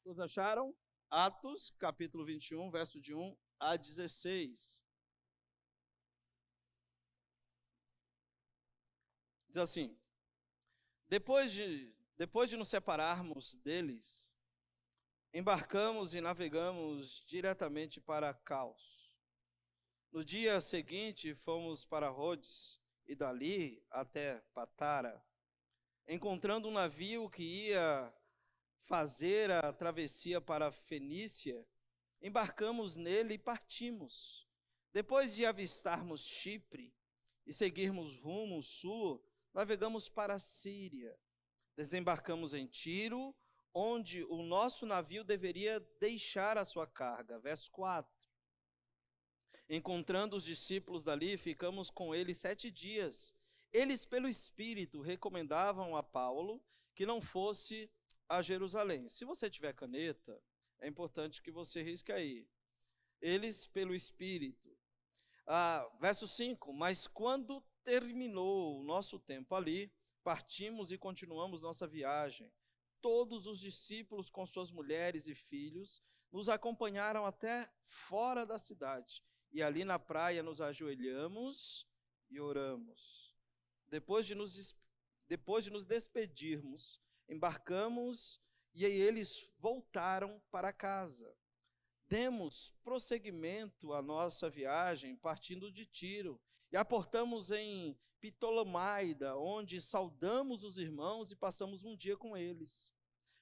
Todos acharam? Atos, capítulo 21, verso de 1 a 16. Diz assim: depois de nos separarmos deles, embarcamos e navegamos diretamente para Caos. No dia seguinte, fomos para Rhodes e dali até Patara, encontrando um navio que ia fazer a travessia para a Fenícia. Embarcamos nele e partimos. Depois de avistarmos Chipre e seguirmos rumo sul, navegamos para a Síria. Desembarcamos em Tiro, onde o nosso navio deveria deixar a sua carga. Verso 4. Encontrando os discípulos dali, ficamos com eles 7 dias. Eles, pelo Espírito, recomendavam a Paulo que não fosse a Jerusalém. Se você tiver caneta, é importante que você risque aí. Eles, pelo Espírito. Verso 5. Mas quando terminou o nosso tempo ali, partimos e continuamos nossa viagem. Todos os discípulos com suas mulheres e filhos nos acompanharam até fora da cidade. E ali na praia nos ajoelhamos e oramos. Depois de nos despedirmos, embarcamos e aí eles voltaram para casa. Demos prosseguimento à nossa viagem partindo de Tiro e aportamos em Ptolemaida, onde saudamos os irmãos e passamos um dia com eles.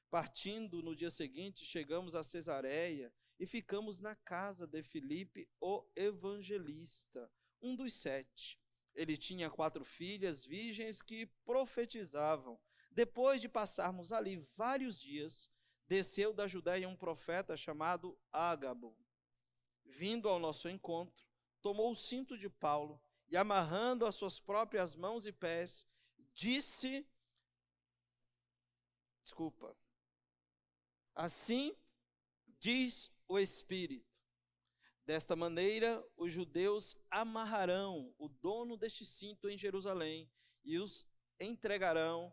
Partindo no dia seguinte, chegamos a Cesareia e ficamos na casa de Filipe, o evangelista, um dos 7. Ele tinha 4 filhas virgens que profetizavam. Depois de passarmos ali vários dias, desceu da Judéia um profeta chamado Ágabo. Vindo ao nosso encontro, tomou o cinto de Paulo e, amarrando as suas próprias mãos e pés, disse: assim diz o Espírito. Desta maneira, os judeus amarrarão o dono deste cinto em Jerusalém e os entregarão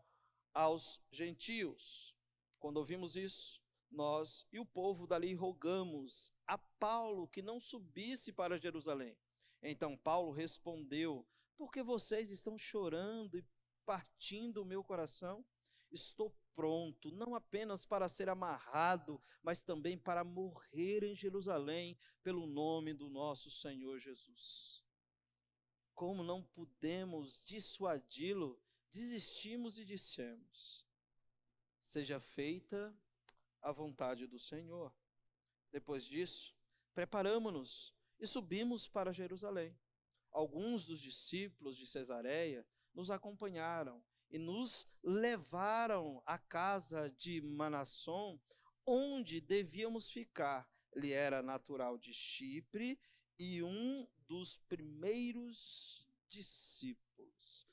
aos gentios. Quando ouvimos isso, nós e o povo dali rogamos a Paulo que não subisse para Jerusalém. Então Paulo respondeu: por que vocês estão chorando e partindo o meu coração? Estou pronto, não apenas para ser amarrado, mas também para morrer em Jerusalém, pelo nome do nosso Senhor Jesus. Como não pudemos dissuadi-lo, desistimos e dissemos: seja feita a vontade do Senhor. Depois disso, preparamo-nos e subimos para Jerusalém. Alguns dos discípulos de Cesareia nos acompanharam e nos levaram à casa de Manasson, onde devíamos ficar. Ele era natural de Chipre e um dos primeiros discípulos.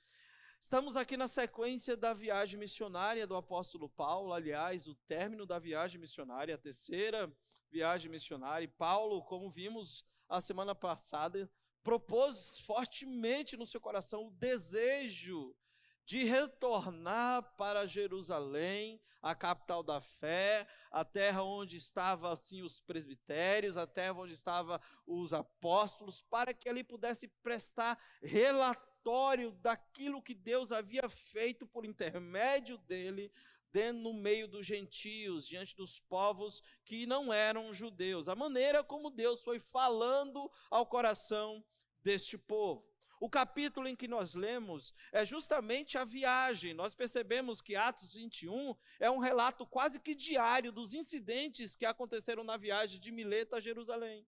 Estamos aqui na sequência da viagem missionária do apóstolo Paulo, aliás, o término da viagem missionária, a terceira viagem missionária. E Paulo, como vimos a semana passada, propôs fortemente no seu coração o desejo de retornar para Jerusalém, a capital da fé, a terra onde estavam assim os presbitérios, a terra onde estavam os apóstolos, para que ali pudesse prestar relatório daquilo que Deus havia feito por intermédio dele, no meio dos gentios, diante dos povos que não eram judeus. A maneira como Deus foi falando ao coração deste povo. O capítulo em que nós lemos é justamente a viagem. Nós percebemos que Atos 21 é um relato quase que diário dos incidentes que aconteceram na viagem de Mileto a Jerusalém.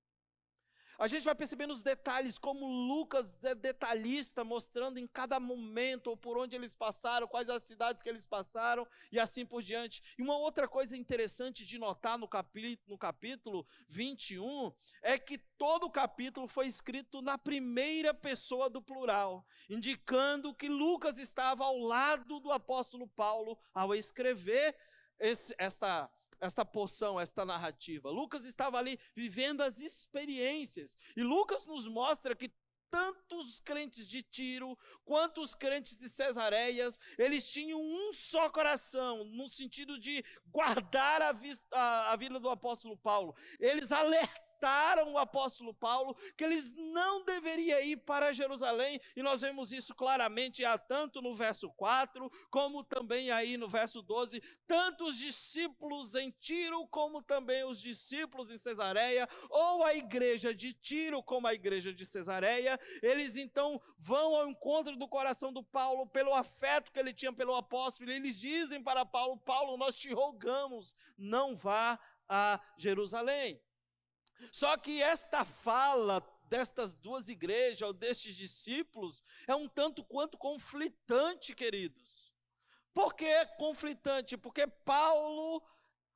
A gente vai percebendo os detalhes, como Lucas é detalhista, mostrando em cada momento, ou por onde eles passaram, quais as cidades que eles passaram, e assim por diante. E uma outra coisa interessante de notar no capítulo 21, é que todo o capítulo foi escrito na primeira pessoa do plural, indicando que Lucas estava ao lado do apóstolo Paulo ao escrever esta porção, esta narrativa. Lucas estava ali vivendo as experiências. E Lucas nos mostra que tanto os crentes de Tiro, quanto os crentes de Cesareia, eles tinham um só coração, no sentido de guardar a vida do apóstolo Paulo. Eles alertaram o apóstolo Paulo que eles não deveriam ir para Jerusalém, e nós vemos isso claramente tanto no verso 4, como também aí no verso 12, tanto os discípulos em Tiro, como também os discípulos em Cesareia, ou a igreja de Tiro, como a igreja de Cesareia, eles então vão ao encontro do coração do Paulo, pelo afeto que ele tinha pelo apóstolo, e eles dizem para Paulo: Paulo, nós te rogamos, não vá a Jerusalém. Só que esta fala destas duas igrejas, ou destes discípulos, é um tanto quanto conflitante, queridos. Por que conflitante? Porque Paulo,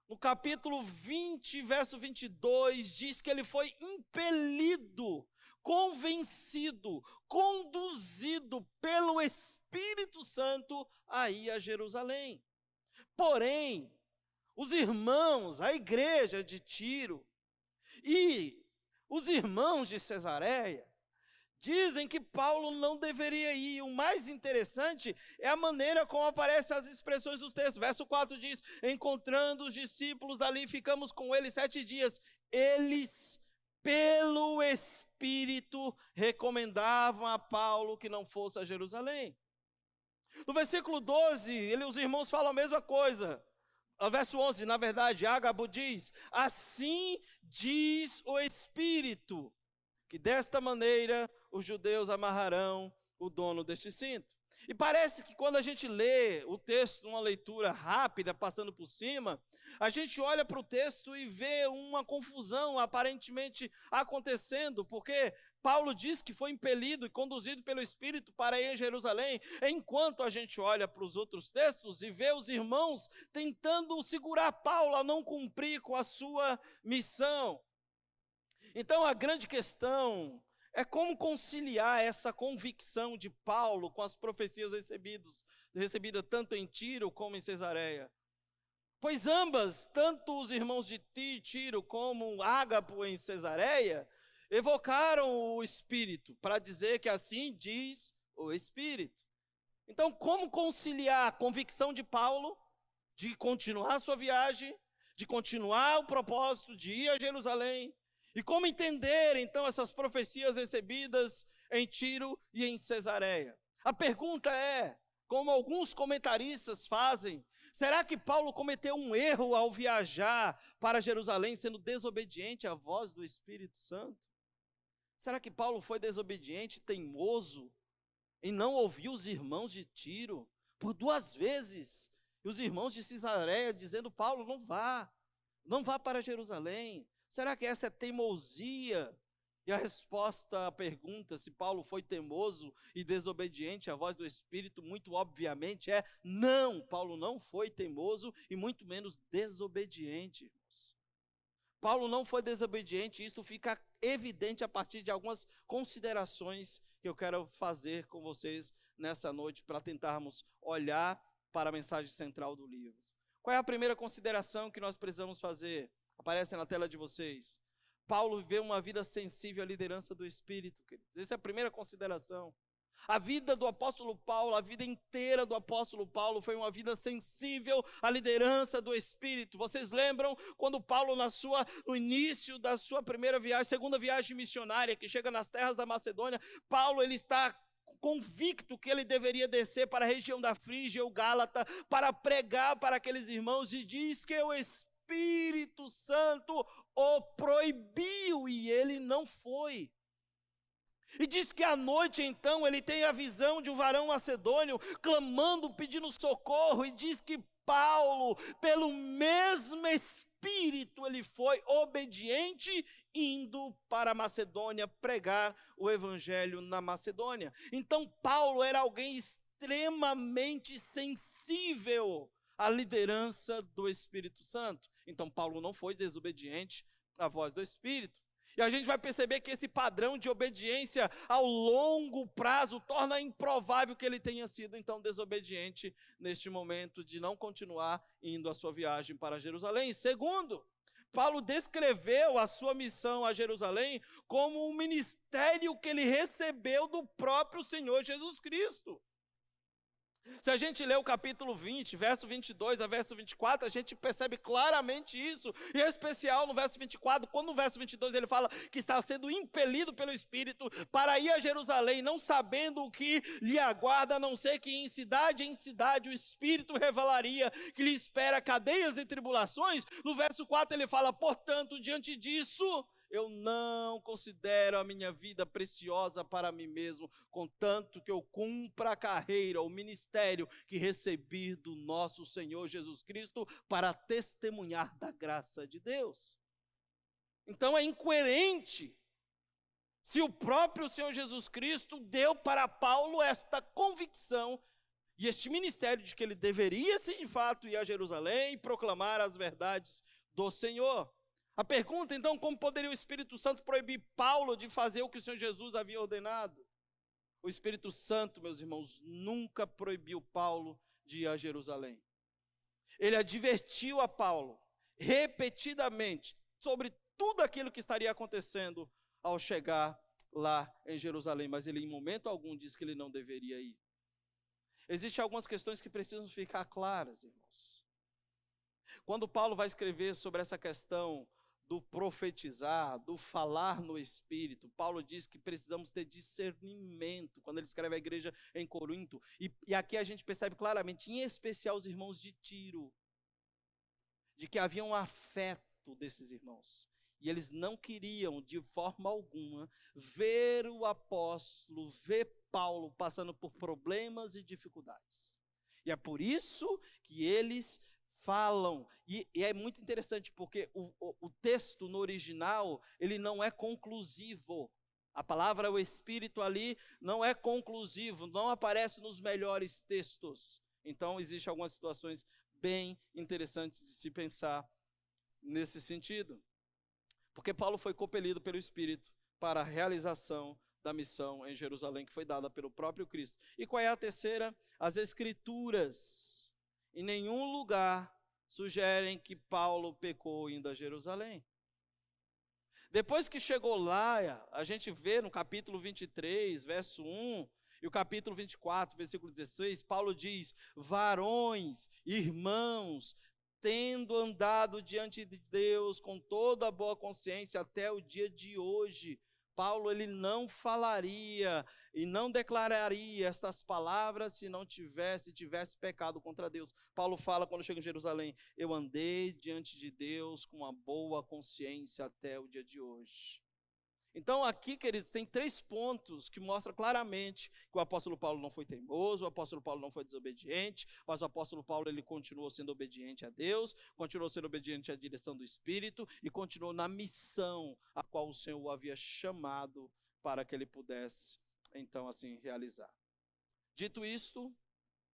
no capítulo 20, verso 22, diz que ele foi impelido, convencido, conduzido pelo Espírito Santo a ir a Jerusalém. Porém, os irmãos, a igreja de Tiro, e os irmãos de Cesareia dizem que Paulo não deveria ir. O mais interessante é a maneira como aparecem as expressões dos textos. Verso 4 diz: encontrando os discípulos dali, ficamos com eles 7 dias. Eles, pelo Espírito, recomendavam a Paulo que não fosse a Jerusalém. No versículo 12, os irmãos falam a mesma coisa. No verso 11, na verdade, Ágabo diz: assim diz o Espírito, que desta maneira os judeus amarrarão o dono deste cinto. E parece que quando a gente lê o texto, uma leitura rápida, passando por cima, a gente olha para o texto e vê uma confusão aparentemente acontecendo, porque Paulo diz que foi impelido e conduzido pelo Espírito para ir a Jerusalém, enquanto a gente olha para os outros textos e vê os irmãos tentando segurar Paulo a não cumprir com a sua missão. Então a grande questão é como conciliar essa convicção de Paulo com as profecias recebidas tanto em Tiro como em Cesareia. Pois ambas, tanto os irmãos de Tiro como Ágabo em Cesareia, evocaram o Espírito, para dizer que assim diz o Espírito. Então, como conciliar a convicção de Paulo, de continuar a sua viagem, de continuar o propósito de ir a Jerusalém, e como entender, então, essas profecias recebidas em Tiro e em Cesareia? A pergunta é, como alguns comentaristas fazem, será que Paulo cometeu um erro ao viajar para Jerusalém, sendo desobediente à voz do Espírito Santo? Será que Paulo foi desobediente, teimoso, em não ouvir os irmãos de Tiro por 2 vezes? E os irmãos de Cesareia dizendo: Paulo, não vá para Jerusalém. Será que essa é teimosia? E a resposta à pergunta se Paulo foi teimoso e desobediente à voz do Espírito, muito obviamente é não. Paulo não foi teimoso e muito menos desobediente. Paulo não foi desobediente, isto fica evidente a partir de algumas considerações que eu quero fazer com vocês nessa noite, para tentarmos olhar para a mensagem central do livro. Qual é a primeira consideração que nós precisamos fazer? Aparece na tela de vocês. Paulo viveu uma vida sensível à liderança do Espírito, queridos. Essa é a primeira consideração. A vida do apóstolo Paulo, a vida inteira do apóstolo Paulo foi uma vida sensível à liderança do Espírito. Vocês lembram quando Paulo, no início da sua primeira viagem, segunda viagem missionária, que chega nas terras da Macedônia, Paulo ele está convicto que ele deveria descer para a região da Frígia ou Gálata para pregar para aqueles irmãos, e diz que o Espírito Santo o proibiu e ele não foi. E diz que à noite, então, ele tem a visão de um varão macedônio clamando, pedindo socorro, e diz que Paulo, pelo mesmo Espírito, ele foi obediente, indo para a Macedônia pregar o Evangelho na Macedônia. Então, Paulo era alguém extremamente sensível à liderança do Espírito Santo. Então, Paulo não foi desobediente à voz do Espírito. E a gente vai perceber que esse padrão de obediência ao longo prazo torna improvável que ele tenha sido, então, desobediente neste momento de não continuar indo a sua viagem para Jerusalém. Segundo, Paulo descreveu a sua missão a Jerusalém como um ministério que ele recebeu do próprio Senhor Jesus Cristo. Se a gente lê o capítulo 20, verso 22 a verso 24, a gente percebe claramente isso, e em especial no verso 24, quando no verso 22 ele fala que está sendo impelido pelo Espírito para ir a Jerusalém, não sabendo o que lhe aguarda, a não ser que em cidade o Espírito revelaria que lhe espera cadeias e tribulações. No verso 4 ele fala: portanto, diante disso, eu não considero a minha vida preciosa para mim mesmo, contanto que eu cumpra a carreira, o ministério que recebi do nosso Senhor Jesus Cristo para testemunhar da graça de Deus. Então é incoerente se o próprio Senhor Jesus Cristo deu para Paulo esta convicção e este ministério de que ele deveria, sim, de fato, ir a Jerusalém e proclamar as verdades do Senhor. A pergunta, então, como poderia o Espírito Santo proibir Paulo de fazer o que o Senhor Jesus havia ordenado? O Espírito Santo, meus irmãos, nunca proibiu Paulo de ir a Jerusalém. Ele advertiu a Paulo, repetidamente, sobre tudo aquilo que estaria acontecendo ao chegar lá em Jerusalém, mas ele em momento algum disse que ele não deveria ir. Existem algumas questões que precisam ficar claras, irmãos. Quando Paulo vai escrever sobre essa questão do profetizar, do falar no Espírito, Paulo diz que precisamos ter discernimento, quando ele escreve à igreja em Corinto, e aqui a gente percebe claramente, em especial os irmãos de Tiro, de que havia um afeto desses irmãos, e eles não queriam de forma alguma ver o apóstolo, ver Paulo passando por problemas e dificuldades, e é por isso que eles falam, e é muito interessante porque o texto no original, ele não é conclusivo. A palavra, o Espírito ali, não é conclusivo, não aparece nos melhores textos. Então, existem algumas situações bem interessantes de se pensar nesse sentido. Porque Paulo foi compelido pelo Espírito para a realização da missão em Jerusalém, que foi dada pelo próprio Cristo. E qual é a terceira? As Escrituras em nenhum lugar sugerem que Paulo pecou indo a Jerusalém. Depois que chegou lá, a gente vê no capítulo 23, verso 1, e o capítulo 24, versículo 16, Paulo diz: varões, irmãos, tendo andado diante de Deus com toda a boa consciência até o dia de hoje. Paulo, ele não falaria e não declararia estas palavras se não tivesse pecado contra Deus. Paulo fala quando chega em Jerusalém: eu andei diante de Deus com uma boa consciência até o dia de hoje. Então aqui, queridos, tem 3 pontos que mostram claramente que o apóstolo Paulo não foi teimoso, o apóstolo Paulo não foi desobediente, mas o apóstolo Paulo, ele continuou sendo obediente a Deus, continuou sendo obediente à direção do Espírito e continuou na missão a qual o Senhor o havia chamado para que ele pudesse, então, assim, realizar. Dito isto,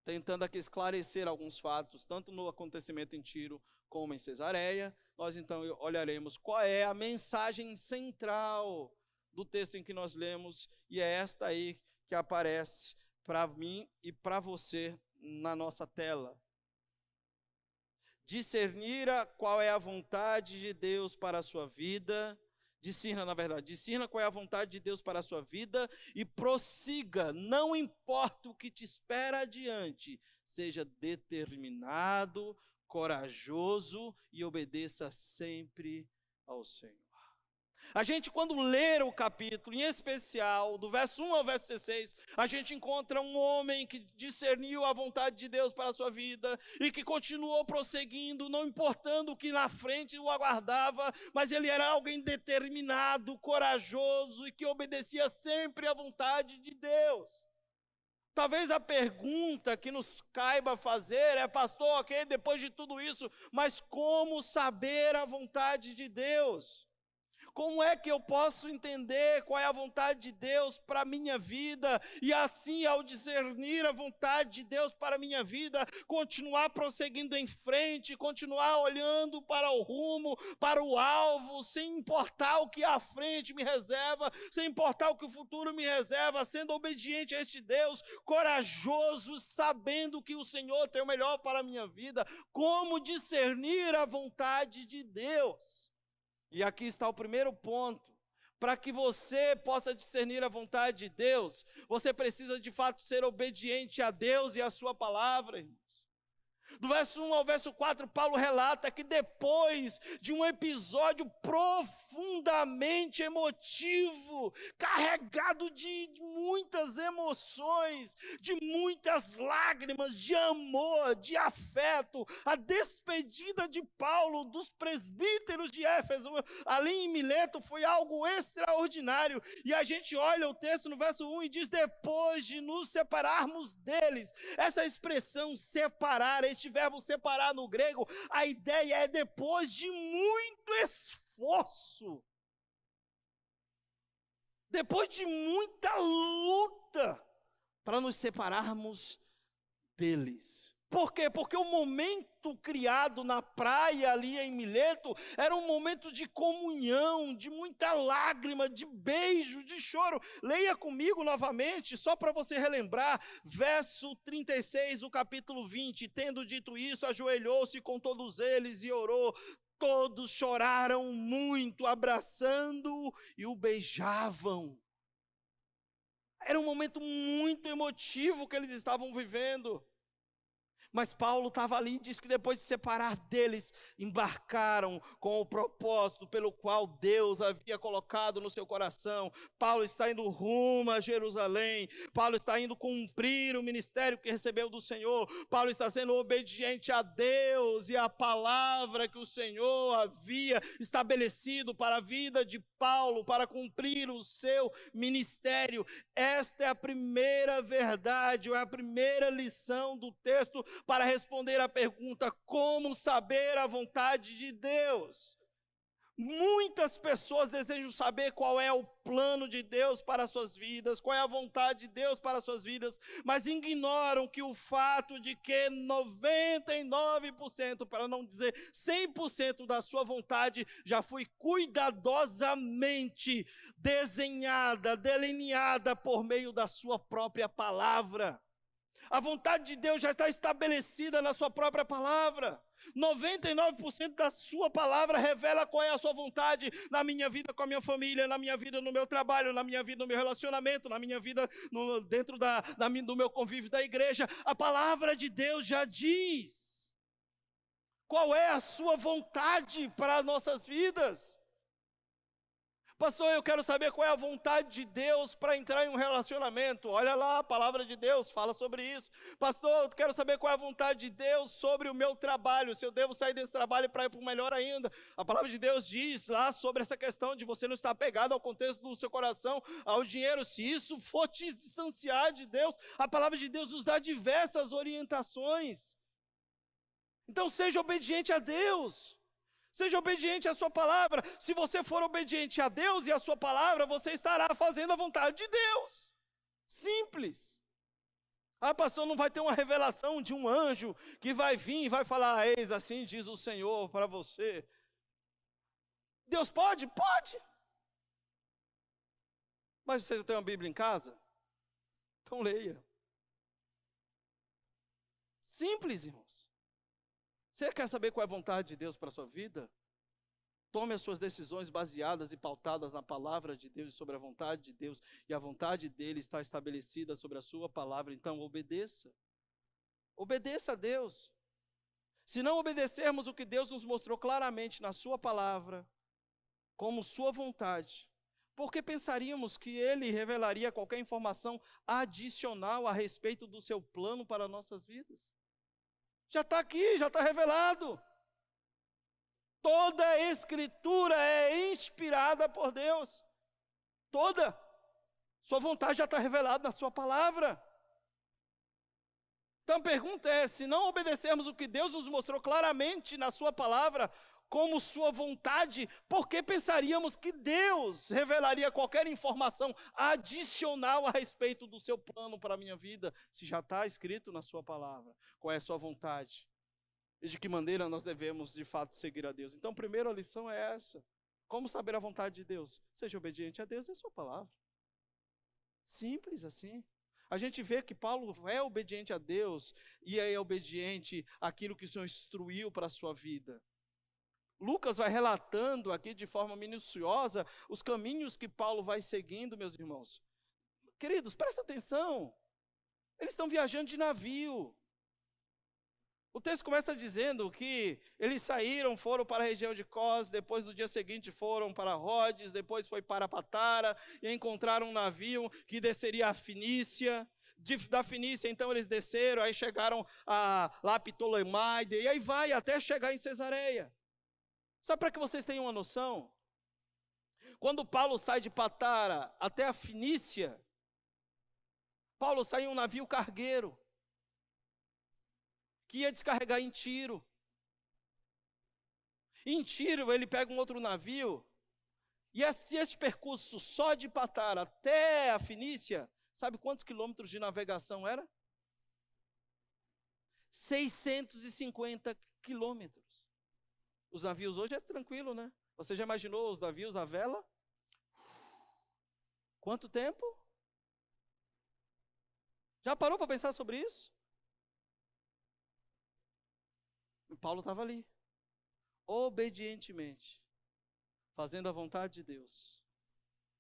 tentando aqui esclarecer alguns fatos, tanto no acontecimento em Tiro como em Cesareia, nós então olharemos qual é a mensagem central do texto em que nós lemos, e é esta aí que aparece para mim e para você na nossa tela. Discernir qual é a vontade de Deus para a sua vida, discirna qual é a vontade de Deus para a sua vida e prossiga, não importa o que te espera adiante, seja determinado, corajoso e obedeça sempre ao Senhor. A gente, quando ler o capítulo, em especial, do verso 1 ao verso 16, a gente encontra um homem que discerniu a vontade de Deus para a sua vida e que continuou prosseguindo, não importando o que na frente o aguardava, mas ele era alguém determinado, corajoso e que obedecia sempre à vontade de Deus. Talvez a pergunta que nos caiba fazer é: pastor, ok, depois de tudo isso, mas como saber a vontade de Deus? Como é que eu posso entender qual é a vontade de Deus para a minha vida, e assim, ao discernir a vontade de Deus para a minha vida, continuar prosseguindo em frente, continuar olhando para o rumo, para o alvo, sem importar o que à frente me reserva, sem importar o que o futuro me reserva, sendo obediente a este Deus, corajoso, sabendo que o Senhor tem o melhor para a minha vida? Como discernir a vontade de Deus? E aqui está o primeiro ponto. Para que você possa discernir a vontade de Deus, você precisa de fato ser obediente a Deus e a sua palavra, irmãos. Do verso 1 ao verso 4, Paulo relata que depois de um episódio profundamente emotivo, carregado de muitas emoções, de muitas lágrimas, de amor, de afeto, a despedida de Paulo dos presbíteros de Éfeso, ali em Mileto, foi algo extraordinário. E a gente olha o texto no verso 1 e diz: depois de nos separarmos deles. Essa expressão separar, este verbo separar no grego, a ideia é depois de muito esforço, depois de muita luta, para nos separarmos deles. Por quê? Porque o momento criado na praia ali em Mileto era um momento de comunhão, de muita lágrima, de beijo, de choro. Leia comigo novamente, só para você relembrar, verso 36 do capítulo 20. Tendo dito isso, ajoelhou-se com todos eles e orou. Todos choraram muito, abraçando-o e o beijavam. Era um momento muito emotivo que eles estavam vivendo. Mas Paulo estava ali e diz que depois de separar deles, embarcaram com o propósito pelo qual Deus havia colocado no seu coração. Paulo está indo rumo a Jerusalém. Paulo está indo cumprir o ministério que recebeu do Senhor. Paulo está sendo obediente a Deus e à palavra que o Senhor havia estabelecido para a vida de Paulo, para cumprir o seu ministério. Esta é a primeira verdade, ou é a primeira lição do texto para responder à pergunta: como saber a vontade de Deus? Muitas pessoas desejam saber qual é o plano de Deus para as suas vidas, qual é a vontade de Deus para as suas vidas, mas ignoram que o fato de que 99%, para não dizer 100% da sua vontade, já foi cuidadosamente desenhada, delineada por meio da sua própria palavra. A vontade de Deus já está estabelecida na sua própria palavra. 99% da sua palavra revela qual é a sua vontade na minha vida com a minha família, na minha vida no meu trabalho, na minha vida no meu relacionamento, na minha vida dentro do meu convívio da igreja. A palavra de Deus já diz qual é a sua vontade para as nossas vidas. Pastor, eu quero saber qual é a vontade de Deus para entrar em um relacionamento. Olha lá, a palavra de Deus fala sobre isso. Pastor, eu quero saber qual é a vontade de Deus sobre o meu trabalho. Se eu devo sair desse trabalho para ir para o melhor ainda. A palavra de Deus diz lá sobre essa questão de você não estar apegado ao contexto do seu coração, ao dinheiro. Se isso for te distanciar de Deus, a palavra de Deus nos dá diversas orientações. Então seja obediente a Deus. Seja obediente à sua palavra. Se você for obediente a Deus e à sua palavra, você estará fazendo a vontade de Deus. Simples. Ah, pastor, não vai ter uma revelação de um anjo que vai vir e vai falar: eis assim diz o Senhor para você. Deus pode? Pode. Mas você tem uma Bíblia em casa? Então leia. Simples, irmãos. Você quer saber qual é a vontade de Deus para a sua vida? Tome as suas decisões baseadas e pautadas na palavra de Deus e sobre a vontade de Deus. E a vontade dele está estabelecida sobre a sua palavra. Então obedeça. Obedeça a Deus. Se não obedecermos o que Deus nos mostrou claramente na sua palavra, como sua vontade, por que pensaríamos que ele revelaria qualquer informação adicional a respeito do seu plano para nossas vidas? Já está aqui, já está revelado. Toda a Escritura é inspirada por Deus. Toda. Sua vontade já está revelada na sua palavra. Então a pergunta é: se não obedecermos o que Deus nos mostrou claramente na sua palavra, como sua vontade, por que pensaríamos que Deus revelaria qualquer informação adicional a respeito do seu plano para a minha vida, se já está escrito na sua palavra? Qual é a sua vontade? E de que maneira nós devemos, de fato, seguir a Deus? Então, a primeira lição é essa. Como saber a vontade de Deus? Seja obediente a Deus e a sua palavra. Simples assim. A gente vê que Paulo é obediente a Deus e é obediente àquilo que o Senhor instruiu para a sua vida. Lucas vai relatando aqui de forma minuciosa os caminhos que Paulo vai seguindo, meus irmãos. Queridos, presta atenção. Eles estão viajando de navio. O texto começa dizendo que eles saíram, foram para a região de Cós, depois no dia seguinte foram para Rhodes, depois foi para Patara, e encontraram um navio que desceria a Fenícia. Da Fenícia, então, eles desceram, aí chegaram lá a Ptolemaide, e aí vai até chegar em Cesareia. Só para que vocês tenham uma noção, quando Paulo sai de Patara até a Fenícia, Paulo sai em um navio cargueiro, que ia descarregar em Tiro. Em Tiro, ele pega um outro navio, e esse percurso só de Patara até a Fenícia, sabe quantos quilômetros de navegação era? 650 quilômetros. Os navios hoje é tranquilo, né? Você já imaginou os navios à vela? Quanto tempo? Já parou para pensar sobre isso? E Paulo estava ali, obedientemente, fazendo a vontade de Deus,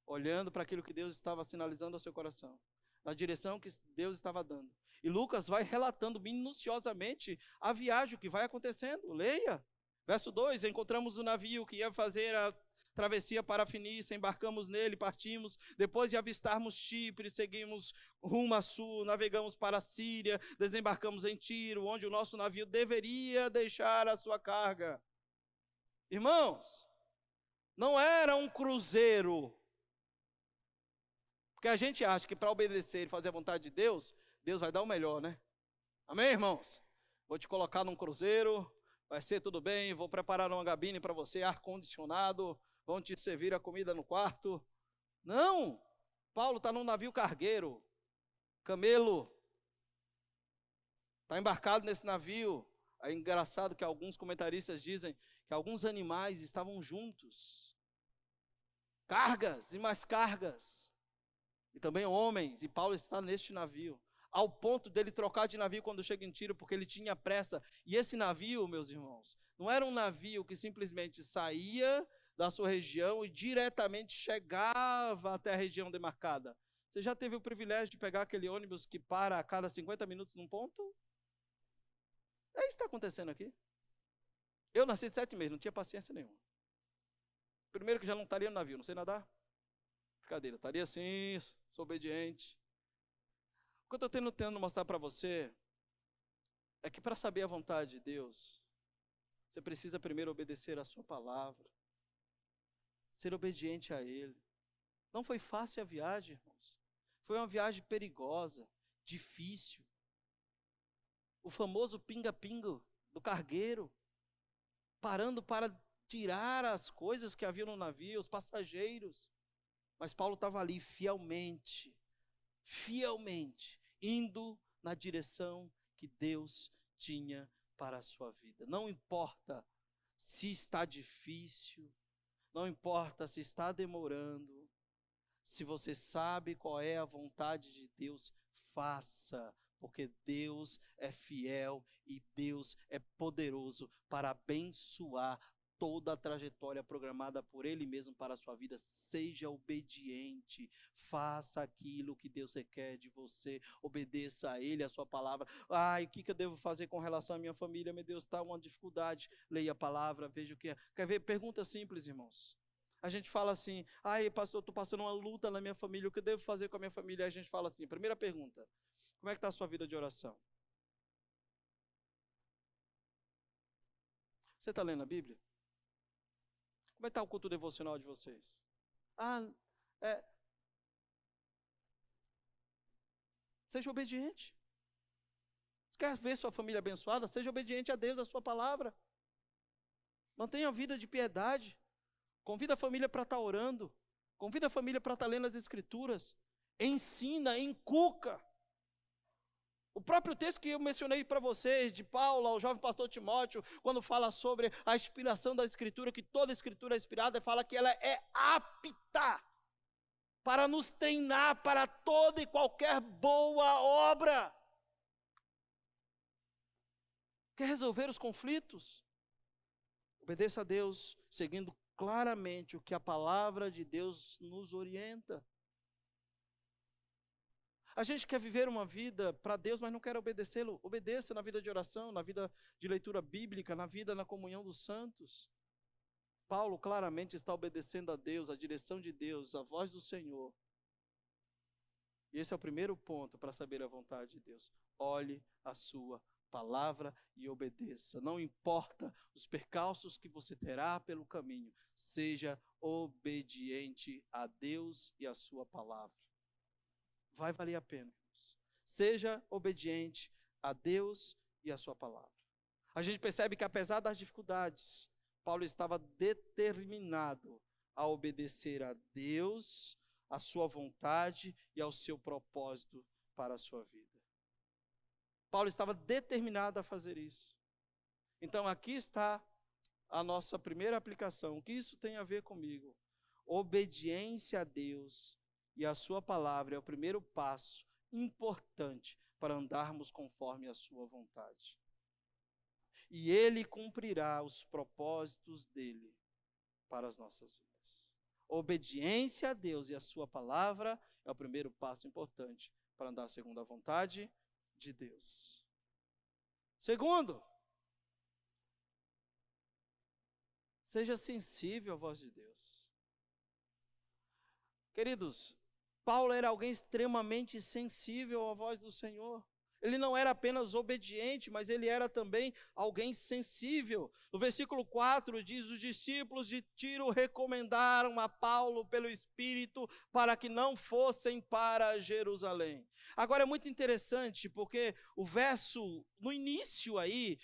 olhando para aquilo que Deus estava sinalizando ao seu coração, na direção que Deus estava dando. E Lucas vai relatando minuciosamente a viagem, o que vai acontecendo. Leia. Verso 2, encontramos o navio que ia fazer a travessia para a Fenícia, embarcamos nele, partimos, depois de avistarmos Chipre, seguimos rumo a sul, navegamos para a Síria, desembarcamos em Tiro, onde o nosso navio deveria deixar a sua carga. Irmãos, não era um cruzeiro, porque a gente acha que para obedecer e fazer a vontade de Deus, Deus vai dar o melhor, né? Amém, irmãos? Vou te colocar num cruzeiro, vai ser tudo bem, vou preparar uma cabine para você, ar-condicionado, vão te servir a comida no quarto. Não! Paulo está num navio cargueiro, camelo, está embarcado nesse navio. É engraçado que alguns comentaristas dizem que alguns animais estavam juntos. Cargas e mais cargas. E também homens, e Paulo está neste navio. Ao ponto dele trocar de navio quando chega em Tiro, porque ele tinha pressa. E esse navio, meus irmãos, não era um navio que simplesmente saía da sua região e diretamente chegava até a região demarcada. Você já teve o privilégio de pegar aquele ônibus que para a cada 50 minutos num ponto? É isso que está acontecendo aqui. Eu nasci de 7 meses, não tinha paciência nenhuma. Primeiro que já não estaria no navio, não sei nadar. Brincadeira, estaria assim, sou obediente. O que eu estou tentando mostrar para você é que para saber a vontade de Deus, você precisa primeiro obedecer a sua palavra, ser obediente a Ele. Não foi fácil a viagem, irmãos. Foi uma viagem perigosa, difícil. O famoso pinga-pinga do cargueiro, parando para tirar as coisas que havia no navio, os passageiros. Mas Paulo estava ali fielmente, indo na direção que Deus tinha para a sua vida. Não importa se está difícil, não importa se está demorando, se você sabe qual é a vontade de Deus, faça, porque Deus é fiel e Deus é poderoso para abençoar toda a trajetória programada por Ele mesmo para a sua vida. Seja obediente, faça aquilo que Deus requer de você, obedeça a Ele, a sua palavra. O que eu devo fazer com relação à minha família? Meu Deus, está uma dificuldade. Leia a palavra, veja o que é. Quer ver? Pergunta simples, irmãos. A gente fala assim, pastor, estou passando uma luta na minha família, o que eu devo fazer com a minha família? A gente fala assim, primeira pergunta, como é que está a sua vida de oração? Você está lendo a Bíblia? Como é que está o culto devocional de vocês? Seja obediente. Quer ver sua família abençoada? Seja obediente a Deus, a sua palavra. Mantenha a vida de piedade. Convida a família para estar orando. Convida a família para estar lendo as Escrituras. Ensina, inculca. O próprio texto que eu mencionei para vocês, de Paulo ao jovem pastor Timóteo, quando fala sobre a inspiração da Escritura, que toda Escritura é inspirada, fala que ela é apta para nos treinar para toda e qualquer boa obra. Quer resolver os conflitos? Obedeça a Deus, seguindo claramente o que a palavra de Deus nos orienta. A gente quer viver uma vida para Deus, mas não quer obedecê-lo. Obedeça na vida de oração, na vida de leitura bíblica, na vida na comunhão dos santos. Paulo claramente está obedecendo a Deus, a direção de Deus, a voz do Senhor. E esse é o primeiro ponto para saber a vontade de Deus. Olhe a sua palavra e obedeça. Não importa os percalços que você terá pelo caminho, seja obediente a Deus e a sua palavra. Vai valer a pena, irmãos. Seja obediente a Deus e a sua palavra. A gente percebe que apesar das dificuldades, Paulo estava determinado a obedecer a Deus, a sua vontade e ao seu propósito para a sua vida. Paulo estava determinado a fazer isso. Então aqui está a nossa primeira aplicação. O que isso tem a ver comigo? Obediência a Deus e a sua palavra é o primeiro passo importante para andarmos conforme a sua vontade. E Ele cumprirá os propósitos dEle para as nossas vidas. Obediência a Deus e a sua palavra é o primeiro passo importante para andar segundo a vontade de Deus. Segundo, seja sensível à voz de Deus. Queridos, Paulo era alguém extremamente sensível à voz do Senhor. Ele não era apenas obediente, mas ele era também alguém sensível. No versículo 4 diz: os discípulos de Tiro recomendaram a Paulo pelo Espírito para que não fossem para Jerusalém. Agora é muito interessante, porque o verso, no início aí,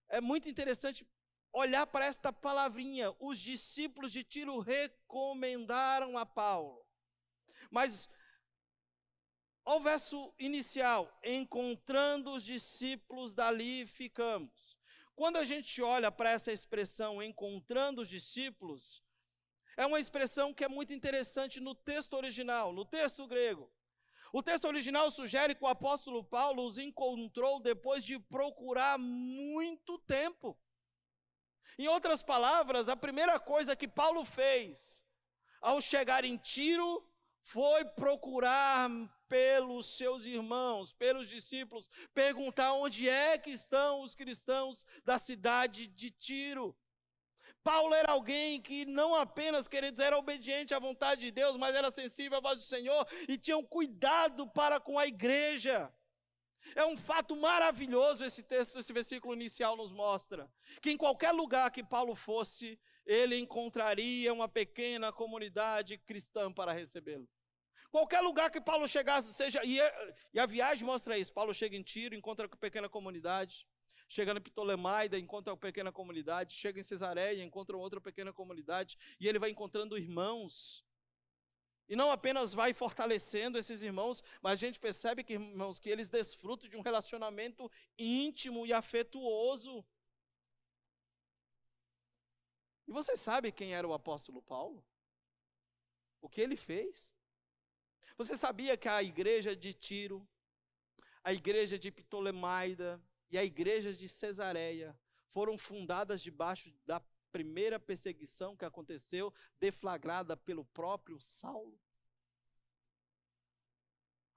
é muito interessante olhar para esta palavrinha: os discípulos de Tiro recomendaram a Paulo. Mas ao verso inicial, encontrando os discípulos, dali ficamos. Quando a gente olha para essa expressão, encontrando os discípulos, é uma expressão que é muito interessante no texto original, no texto grego. O texto original sugere que o apóstolo Paulo os encontrou depois de procurar muito tempo. Em outras palavras, a primeira coisa que Paulo fez ao chegar em Tiro foi procurar pelos seus irmãos, pelos discípulos, perguntar onde é que estão os cristãos da cidade de Tiro. Paulo era alguém que não apenas, queridos, era obediente à vontade de Deus, mas era sensível à voz do Senhor e tinha um cuidado para com a igreja. É um fato maravilhoso esse texto, esse versículo inicial nos mostra, que em qualquer lugar que Paulo fosse, ele encontraria uma pequena comunidade cristã para recebê-lo. Qualquer lugar que Paulo chegasse, e a viagem mostra isso. Paulo chega em Tiro, encontra uma pequena comunidade. Chega em Ptolemaida, encontra uma pequena comunidade. Chega em Cesareia, encontra outra pequena comunidade. E ele vai encontrando irmãos. E não apenas vai fortalecendo esses irmãos, mas a gente percebe que, irmãos, que eles desfrutam de um relacionamento íntimo e afetuoso. E você sabe quem era o apóstolo Paulo? O que ele fez? Você sabia que a igreja de Tiro, a igreja de Ptolemaida e a igreja de Cesareia foram fundadas debaixo da primeira perseguição que aconteceu, deflagrada pelo próprio Saulo?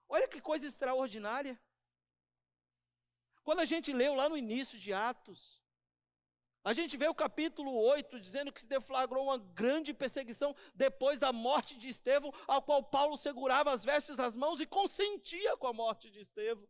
Olha que coisa extraordinária. Quando a gente leu lá no início de Atos, a gente vê o capítulo 8 dizendo que se deflagrou uma grande perseguição depois da morte de Estevão, ao qual Paulo segurava as vestes nas mãos e consentia com a morte de Estevão.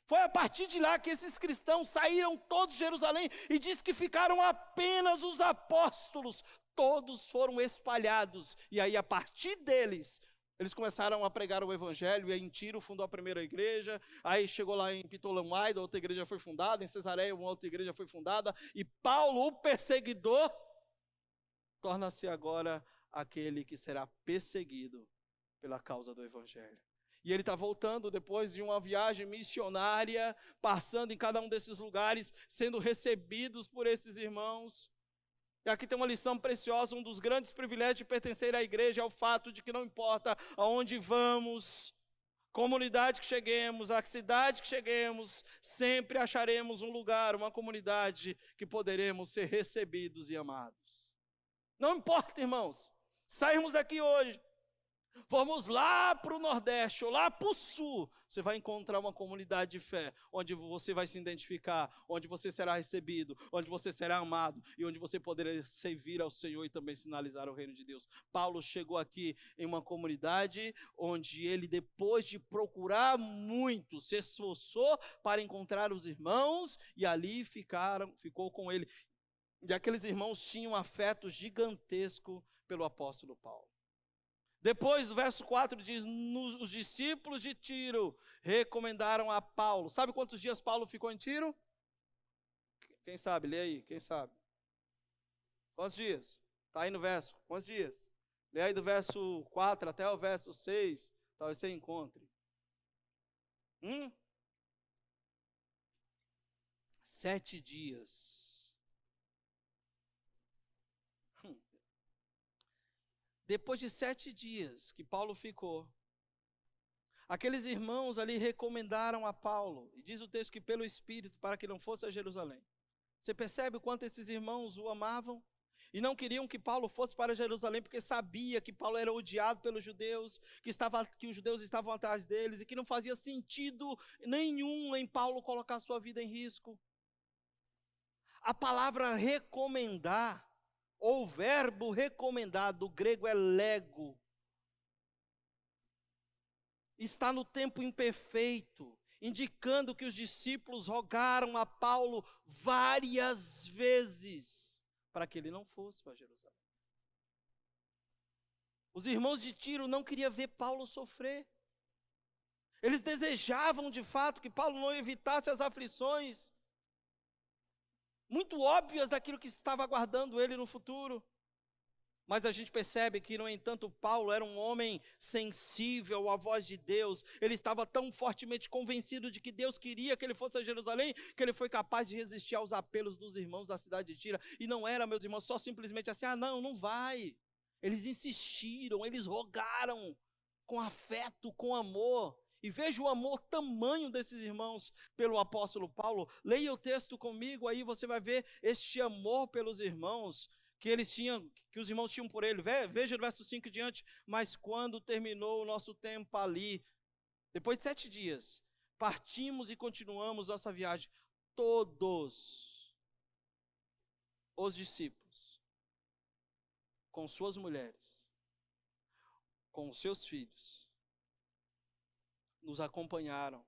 Foi a partir de lá que esses cristãos saíram todos de Jerusalém e diz que ficaram apenas os apóstolos. Todos foram espalhados e aí a partir deles, eles começaram a pregar o evangelho, e aí em Tiro fundou a primeira igreja, aí chegou lá em Ptolemaida, outra igreja foi fundada, em Cesareia uma outra igreja foi fundada, e Paulo, o perseguidor, torna-se agora aquele que será perseguido pela causa do evangelho. E ele está voltando depois de uma viagem missionária, passando em cada um desses lugares, sendo recebidos por esses irmãos. E aqui tem uma lição preciosa: um dos grandes privilégios de pertencer à igreja é o fato de que não importa aonde vamos, comunidade que cheguemos, a cidade que cheguemos, sempre acharemos um lugar, uma comunidade que poderemos ser recebidos e amados. Não importa, irmãos, sairmos daqui hoje, vamos lá para o Nordeste ou lá para o Sul, você vai encontrar uma comunidade de fé, onde você vai se identificar, onde você será recebido, onde você será amado e onde você poderá servir ao Senhor e também sinalizar o reino de Deus. Paulo chegou aqui em uma comunidade onde ele, depois de procurar muito, se esforçou para encontrar os irmãos e ali ficou com ele. E aqueles irmãos tinham um afeto gigantesco pelo apóstolo Paulo. Depois, do verso 4 diz, os discípulos de Tiro recomendaram a Paulo. Sabe quantos dias Paulo ficou em Tiro? Quem sabe? Lê aí, quem sabe? Quantos dias? Está aí no verso. Quantos dias? Lê aí do verso 4 até o verso 6, talvez você encontre. 7 dias. Depois de 7 dias que Paulo ficou, aqueles irmãos ali recomendaram a Paulo, e diz o texto que pelo Espírito, para que não fosse a Jerusalém. Você percebe o quanto esses irmãos o amavam? E não queriam que Paulo fosse para Jerusalém, porque sabia que Paulo era odiado pelos judeus, que os judeus estavam atrás deles, e que não fazia sentido nenhum em Paulo colocar sua vida em risco. A palavra recomendar, ou o verbo recomendar, do grego é lego, está no tempo imperfeito, indicando que os discípulos rogaram a Paulo várias vezes para que ele não fosse para Jerusalém. Os irmãos de Tiro não queriam ver Paulo sofrer. Eles desejavam de fato que Paulo não evitasse as aflições muito óbvias daquilo que estava aguardando ele no futuro. Mas a gente percebe que, no entanto, Paulo era um homem sensível à voz de Deus. Ele estava tão fortemente convencido de que Deus queria que ele fosse a Jerusalém, que ele foi capaz de resistir aos apelos dos irmãos da cidade de Tiro. E não era, meus irmãos, só simplesmente assim, não vai. Eles insistiram, eles rogaram com afeto, com amor. E veja o amor tamanho desses irmãos pelo apóstolo Paulo. Leia o texto comigo, aí você vai ver este amor pelos irmãos que os irmãos tinham por ele. Veja no verso 5 em diante. Mas quando terminou o nosso tempo ali, depois de 7 dias, partimos e continuamos nossa viagem. Todos os discípulos, com suas mulheres, com os seus filhos, nos acompanharam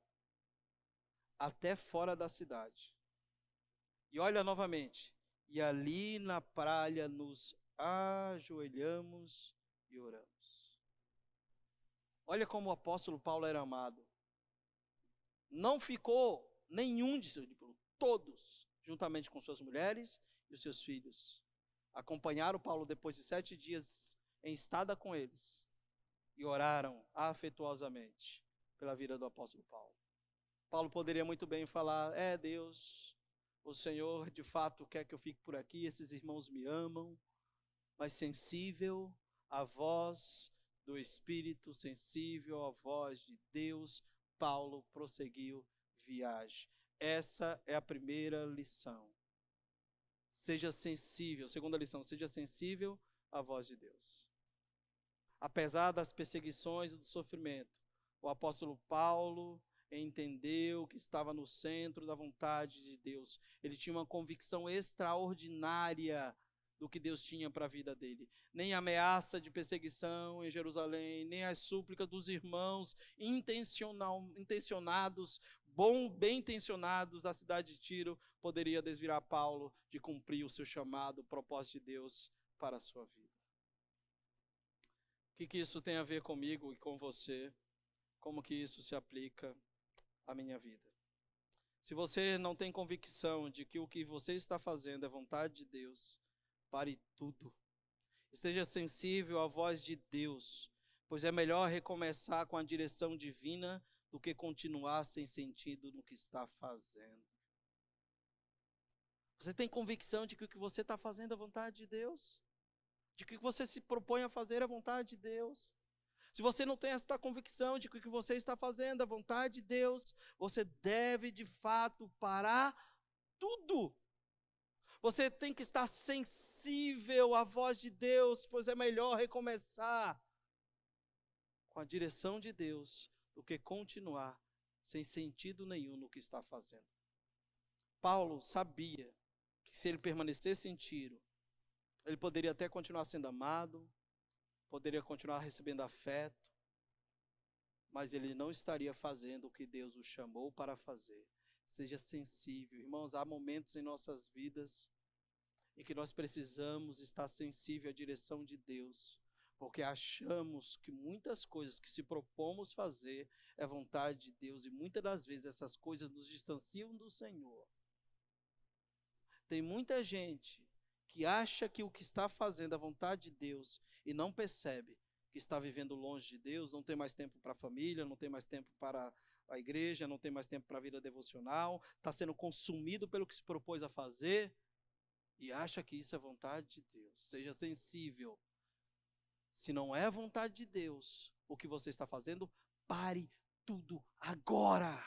até fora da cidade. E olha novamente, e ali na praia nos ajoelhamos e oramos. Olha como o apóstolo Paulo era amado. Não ficou nenhum discípulo, todos, juntamente com suas mulheres e os seus filhos, acompanharam Paulo depois de 7 dias em estada com eles e oraram afetuosamente pela vida do apóstolo Paulo. Paulo poderia muito bem falar, Deus, o Senhor de fato quer que eu fique por aqui, esses irmãos me amam, mas sensível à voz do Espírito, sensível à voz de Deus, Paulo prosseguiu viagem. Essa é a primeira lição. Seja sensível, segunda lição, seja sensível à voz de Deus. Apesar das perseguições e do sofrimento, o apóstolo Paulo entendeu que estava no centro da vontade de Deus. Ele tinha uma convicção extraordinária do que Deus tinha para a vida dele. Nem a ameaça de perseguição em Jerusalém, nem as súplicas dos irmãos intencionados, bem intencionados da cidade de Tiro, poderia desviar Paulo de cumprir o seu chamado, o propósito de Deus para a sua vida. O que isso tem a ver comigo e com você? Como que isso se aplica à minha vida? Se você não tem convicção de que o que você está fazendo é vontade de Deus, pare tudo. Esteja sensível à voz de Deus, pois é melhor recomeçar com a direção divina do que continuar sem sentido no que está fazendo. Você tem convicção de que o que você está fazendo é vontade de Deus? De que o que você se propõe a fazer é vontade de Deus? Se você não tem esta convicção de que o que você está fazendo é a vontade de Deus, você deve de fato parar tudo. Você tem que estar sensível à voz de Deus, pois é melhor recomeçar com a direção de Deus do que continuar sem sentido nenhum no que está fazendo. Paulo sabia que se ele permanecesse em Tiro, ele poderia até continuar sendo amado, poderia continuar recebendo afeto, mas ele não estaria fazendo o que Deus o chamou para fazer. Seja sensível. Irmãos, há momentos em nossas vidas em que nós precisamos estar sensível à direção de Deus, porque achamos que muitas coisas que se propomos fazer é vontade de Deus, e muitas das vezes essas coisas nos distanciam do Senhor. Tem muita gente que acha que o que está fazendo é vontade de Deus e não percebe que está vivendo longe de Deus, não tem mais tempo para a família, não tem mais tempo para a igreja, não tem mais tempo para a vida devocional, está sendo consumido pelo que se propôs a fazer e acha que isso é vontade de Deus. Seja sensível. Se não é vontade de Deus o que você está fazendo, pare tudo agora.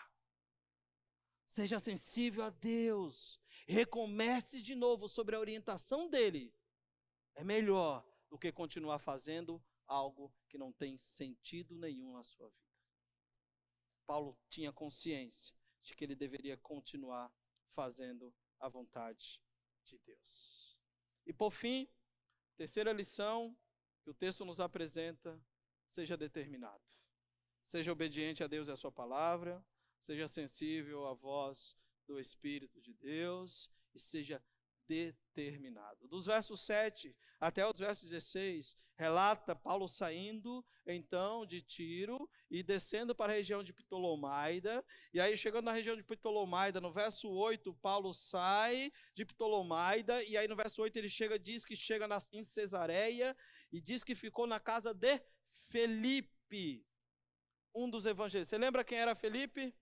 Seja sensível a Deus. Recomece de novo sobre a orientação dele. É melhor do que continuar fazendo algo que não tem sentido nenhum na sua vida. Paulo tinha consciência de que ele deveria continuar fazendo a vontade de Deus. E por fim, terceira lição que o texto nos apresenta: seja determinado. Seja obediente a Deus e a sua palavra, seja sensível à voz do Espírito de Deus e seja determinado. Dos versos 7 até os versos 16, relata Paulo saindo então de Tiro e descendo para a região de Ptolomaida, e aí chegando na região de Ptolomaida, no verso 8, Paulo sai de Ptolomaida, e aí no verso 8 ele diz que chega em Cesareia, e diz que ficou na casa de Felipe, um dos evangelistas. Você lembra quem era Felipe?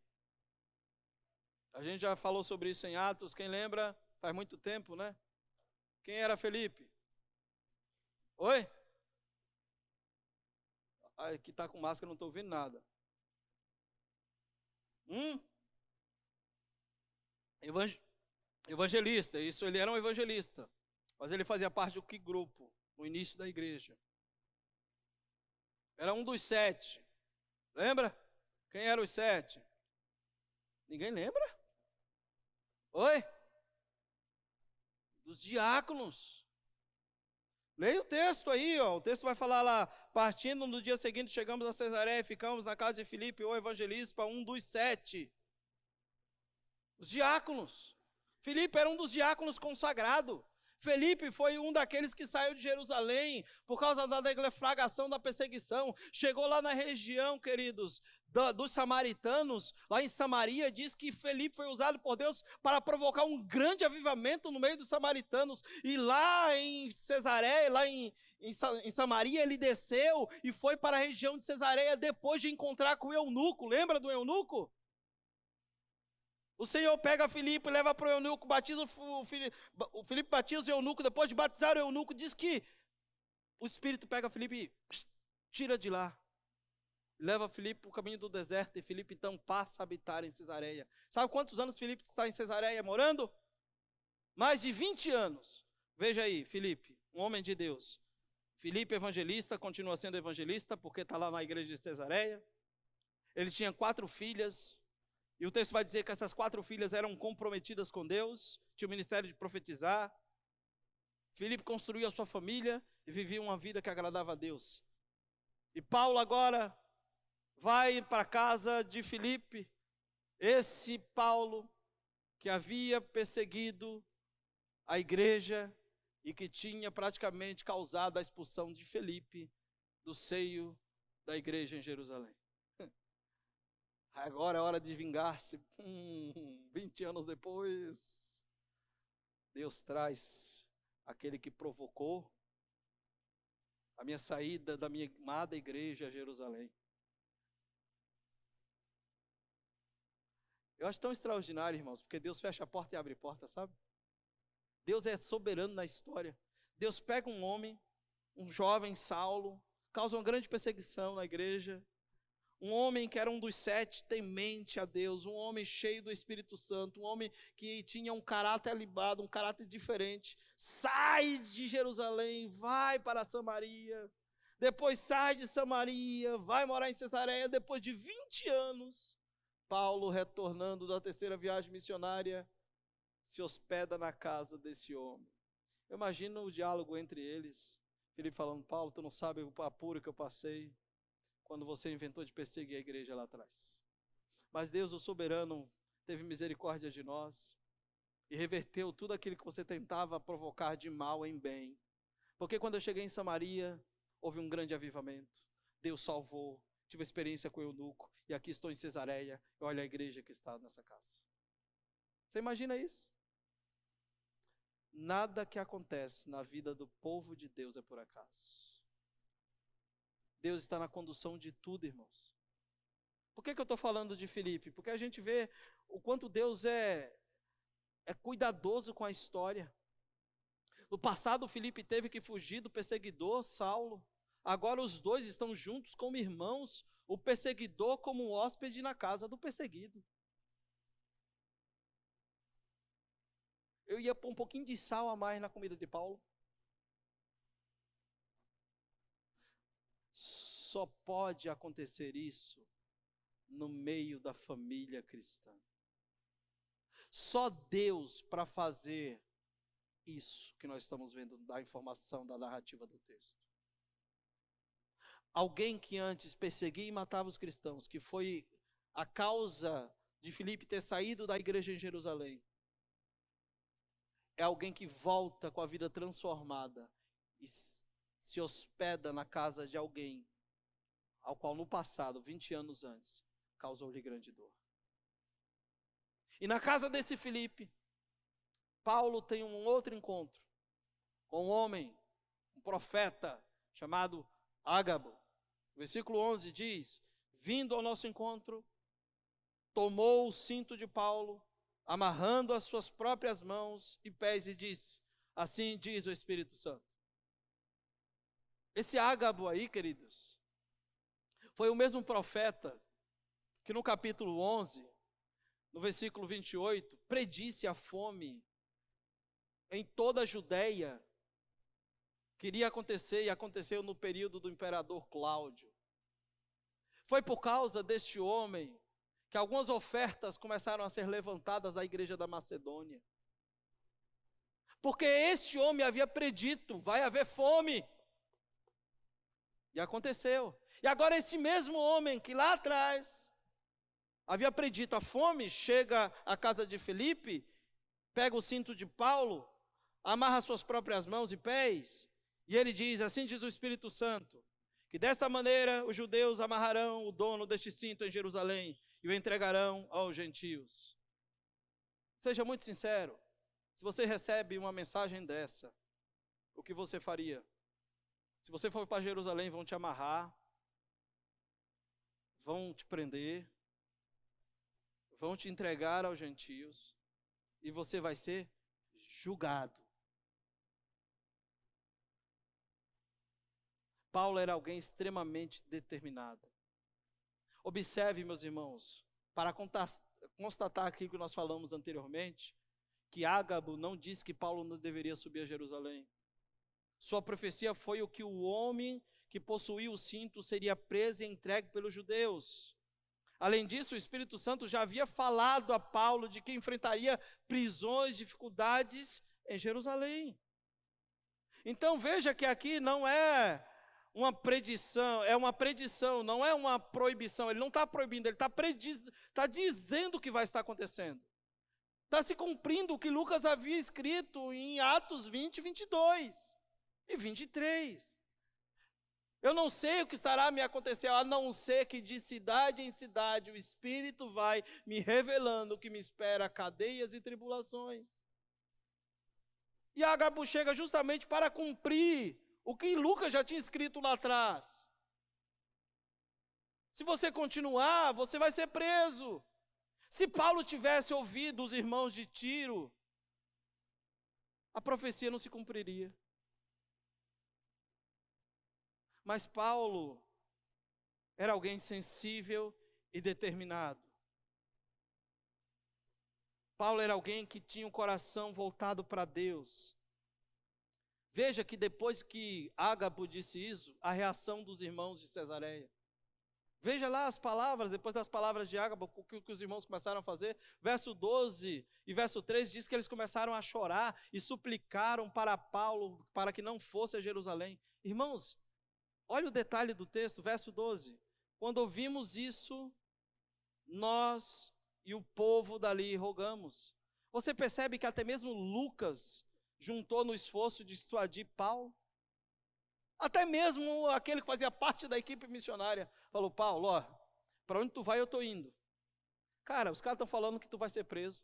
A gente já falou sobre isso em Atos, quem lembra? Faz muito tempo, né? Quem era Felipe? Oi? Aqui está com máscara, não estou ouvindo nada. Evangelista, isso, ele era um evangelista. Mas ele fazia parte de que grupo? No início da igreja. Era um dos 7. Lembra? Quem eram os 7? Ninguém lembra? Oi? Dos diáconos. Leia o texto aí, ó. O texto vai falar lá: partindo no dia seguinte, chegamos a Cesareia e ficamos na casa de Filipe, o evangelista, um dos 7. Os diáconos. Filipe era um dos diáconos consagrados. Felipe foi um daqueles que saiu de Jerusalém por causa da deflagração da perseguição. Chegou lá na região, queridos, dos samaritanos, lá em Samaria. Diz que Felipe foi usado por Deus para provocar um grande avivamento no meio dos samaritanos. E lá em Cesareia, lá em Samaria, ele desceu e foi para a região de Cesareia depois de encontrar com o eunuco. Lembra do eunuco? O Senhor pega Filipe, leva para o eunuco, batiza o Filipe batiza o eunuco. Depois de batizar o eunuco, diz que o Espírito pega Filipe e tira de lá. Leva Filipe para o caminho do deserto, e Filipe então passa a habitar em Cesareia. Sabe quantos anos Filipe está em Cesareia morando? Mais de 20 anos. Veja aí, Filipe, um homem de Deus. Filipe, evangelista, continua sendo evangelista, porque está lá na igreja de Cesareia. Ele tinha 4 filhas. E o texto vai dizer que essas 4 filhas eram comprometidas com Deus, tinha o ministério de profetizar. Filipe construiu a sua família e vivia uma vida que agradava a Deus. E Paulo agora vai para a casa de Filipe, esse Paulo que havia perseguido a igreja e que tinha praticamente causado a expulsão de Filipe do seio da igreja em Jerusalém. Agora é hora de vingar-se. 20 anos depois, Deus traz aquele que provocou a minha saída da minha amada igreja a Jerusalém. Eu acho tão extraordinário, irmãos, porque Deus fecha a porta e abre porta, sabe? Deus é soberano na história. Deus pega um homem, um jovem Saulo, causa uma grande perseguição na igreja. Um homem que era um dos 7, temente a Deus, um homem cheio do Espírito Santo, um homem que tinha um caráter alibado, um caráter diferente, sai de Jerusalém, vai para Samaria, depois sai de Samaria, vai morar em Cesareia, depois de 20 anos, Paulo, retornando da terceira viagem missionária, se hospeda na casa desse homem. Eu imagino o diálogo entre eles, Filipe falando: Paulo, tu não sabe o apuro que eu passei quando você inventou de perseguir a igreja lá atrás. Mas Deus, o soberano, teve misericórdia de nós e reverteu tudo aquilo que você tentava provocar de mal em bem. Porque quando eu cheguei em Samaria, houve um grande avivamento. Deus salvou, tive experiência com o eunuco, e aqui estou em Cesareia, e olha a igreja que está nessa casa. Você imagina isso? Nada que acontece na vida do povo de Deus é por acaso. Deus está na condução de tudo, irmãos. Por que eu estou falando de Filipe? Porque a gente vê o quanto Deus é cuidadoso com a história. No passado, Filipe teve que fugir do perseguidor Saulo. Agora os dois estão juntos como irmãos, o perseguidor como um hóspede na casa do perseguido. Eu ia pôr um pouquinho de sal a mais na comida de Paulo. Só pode acontecer isso no meio da família cristã. Só Deus para fazer isso que nós estamos vendo da informação, da narrativa do texto. Alguém que antes perseguia e matava os cristãos, que foi a causa de Filipe ter saído da igreja em Jerusalém, é alguém que volta com a vida transformada e se hospeda na casa de alguém ao qual no passado, 20 anos antes, causou-lhe grande dor. E na casa desse Filipe, Paulo tem um outro encontro com um homem, um profeta chamado Ágabo. O versículo 11 diz: vindo ao nosso encontro, tomou o cinto de Paulo, amarrando as suas próprias mãos e pés, e disse: assim diz o Espírito Santo. Esse Ágabo aí, queridos, foi o mesmo profeta que no capítulo 11, no versículo 28, predisse a fome em toda a Judeia, que iria acontecer e aconteceu no período do imperador Cláudio. Foi por causa deste homem que algumas ofertas começaram a ser levantadas da igreja da Macedônia. Porque este homem havia predito: vai haver fome. E aconteceu. E agora esse mesmo homem que lá atrás havia predito a fome, chega à casa de Filipe, pega o cinto de Paulo, amarra suas próprias mãos e pés, e ele diz: assim diz o Espírito Santo, que desta maneira os judeus amarrarão o dono deste cinto em Jerusalém e o entregarão aos gentios. Seja muito sincero, se você recebe uma mensagem dessa, o que você faria? Se você for para Jerusalém, vão te amarrar, vão te prender, vão te entregar aos gentios, e você vai ser julgado. Paulo era alguém extremamente determinado. Observe, meus irmãos, para constatar aquilo que nós falamos anteriormente, que Ágabo não disse que Paulo não deveria subir a Jerusalém. Sua profecia foi o que o homem que possuía o cinto seria preso e entregue pelos judeus. Além disso, o Espírito Santo já havia falado a Paulo de que enfrentaria prisões, dificuldades em Jerusalém. Então veja que aqui não é uma predição, é uma predição, não é uma proibição. Ele não está proibindo, ele está dizendo o que vai estar acontecendo. Está se cumprindo o que Lucas havia escrito em Atos 20, 22 e 23. Eu não sei o que estará me acontecendo, a não ser que de cidade em cidade o Espírito vai me revelando o que me espera, cadeias e tribulações. E Ágabo chega justamente para cumprir o que Lucas já tinha escrito lá atrás. Se você continuar, você vai ser preso. Se Paulo tivesse ouvido os irmãos de Tiro, a profecia não se cumpriria. Mas Paulo era alguém sensível e determinado. Paulo era alguém que tinha o coração voltado para Deus. Veja que depois que Ágabo disse isso, a reação dos irmãos de Cesareia. Veja lá as palavras, depois das palavras de Ágabo, o que os irmãos começaram a fazer. Verso 12 e verso 13 diz que eles começaram a chorar e suplicaram para Paulo, para que não fosse a Jerusalém. Irmãos, olha o detalhe do texto, verso 12. Quando ouvimos isso, nós e o povo dali rogamos. Você percebe que até mesmo Lucas juntou no esforço de dissuadir Paulo? Até mesmo aquele que fazia parte da equipe missionária falou: Paulo, ó, para onde tu vai eu estou indo. Cara, os caras estão falando que tu vai ser preso.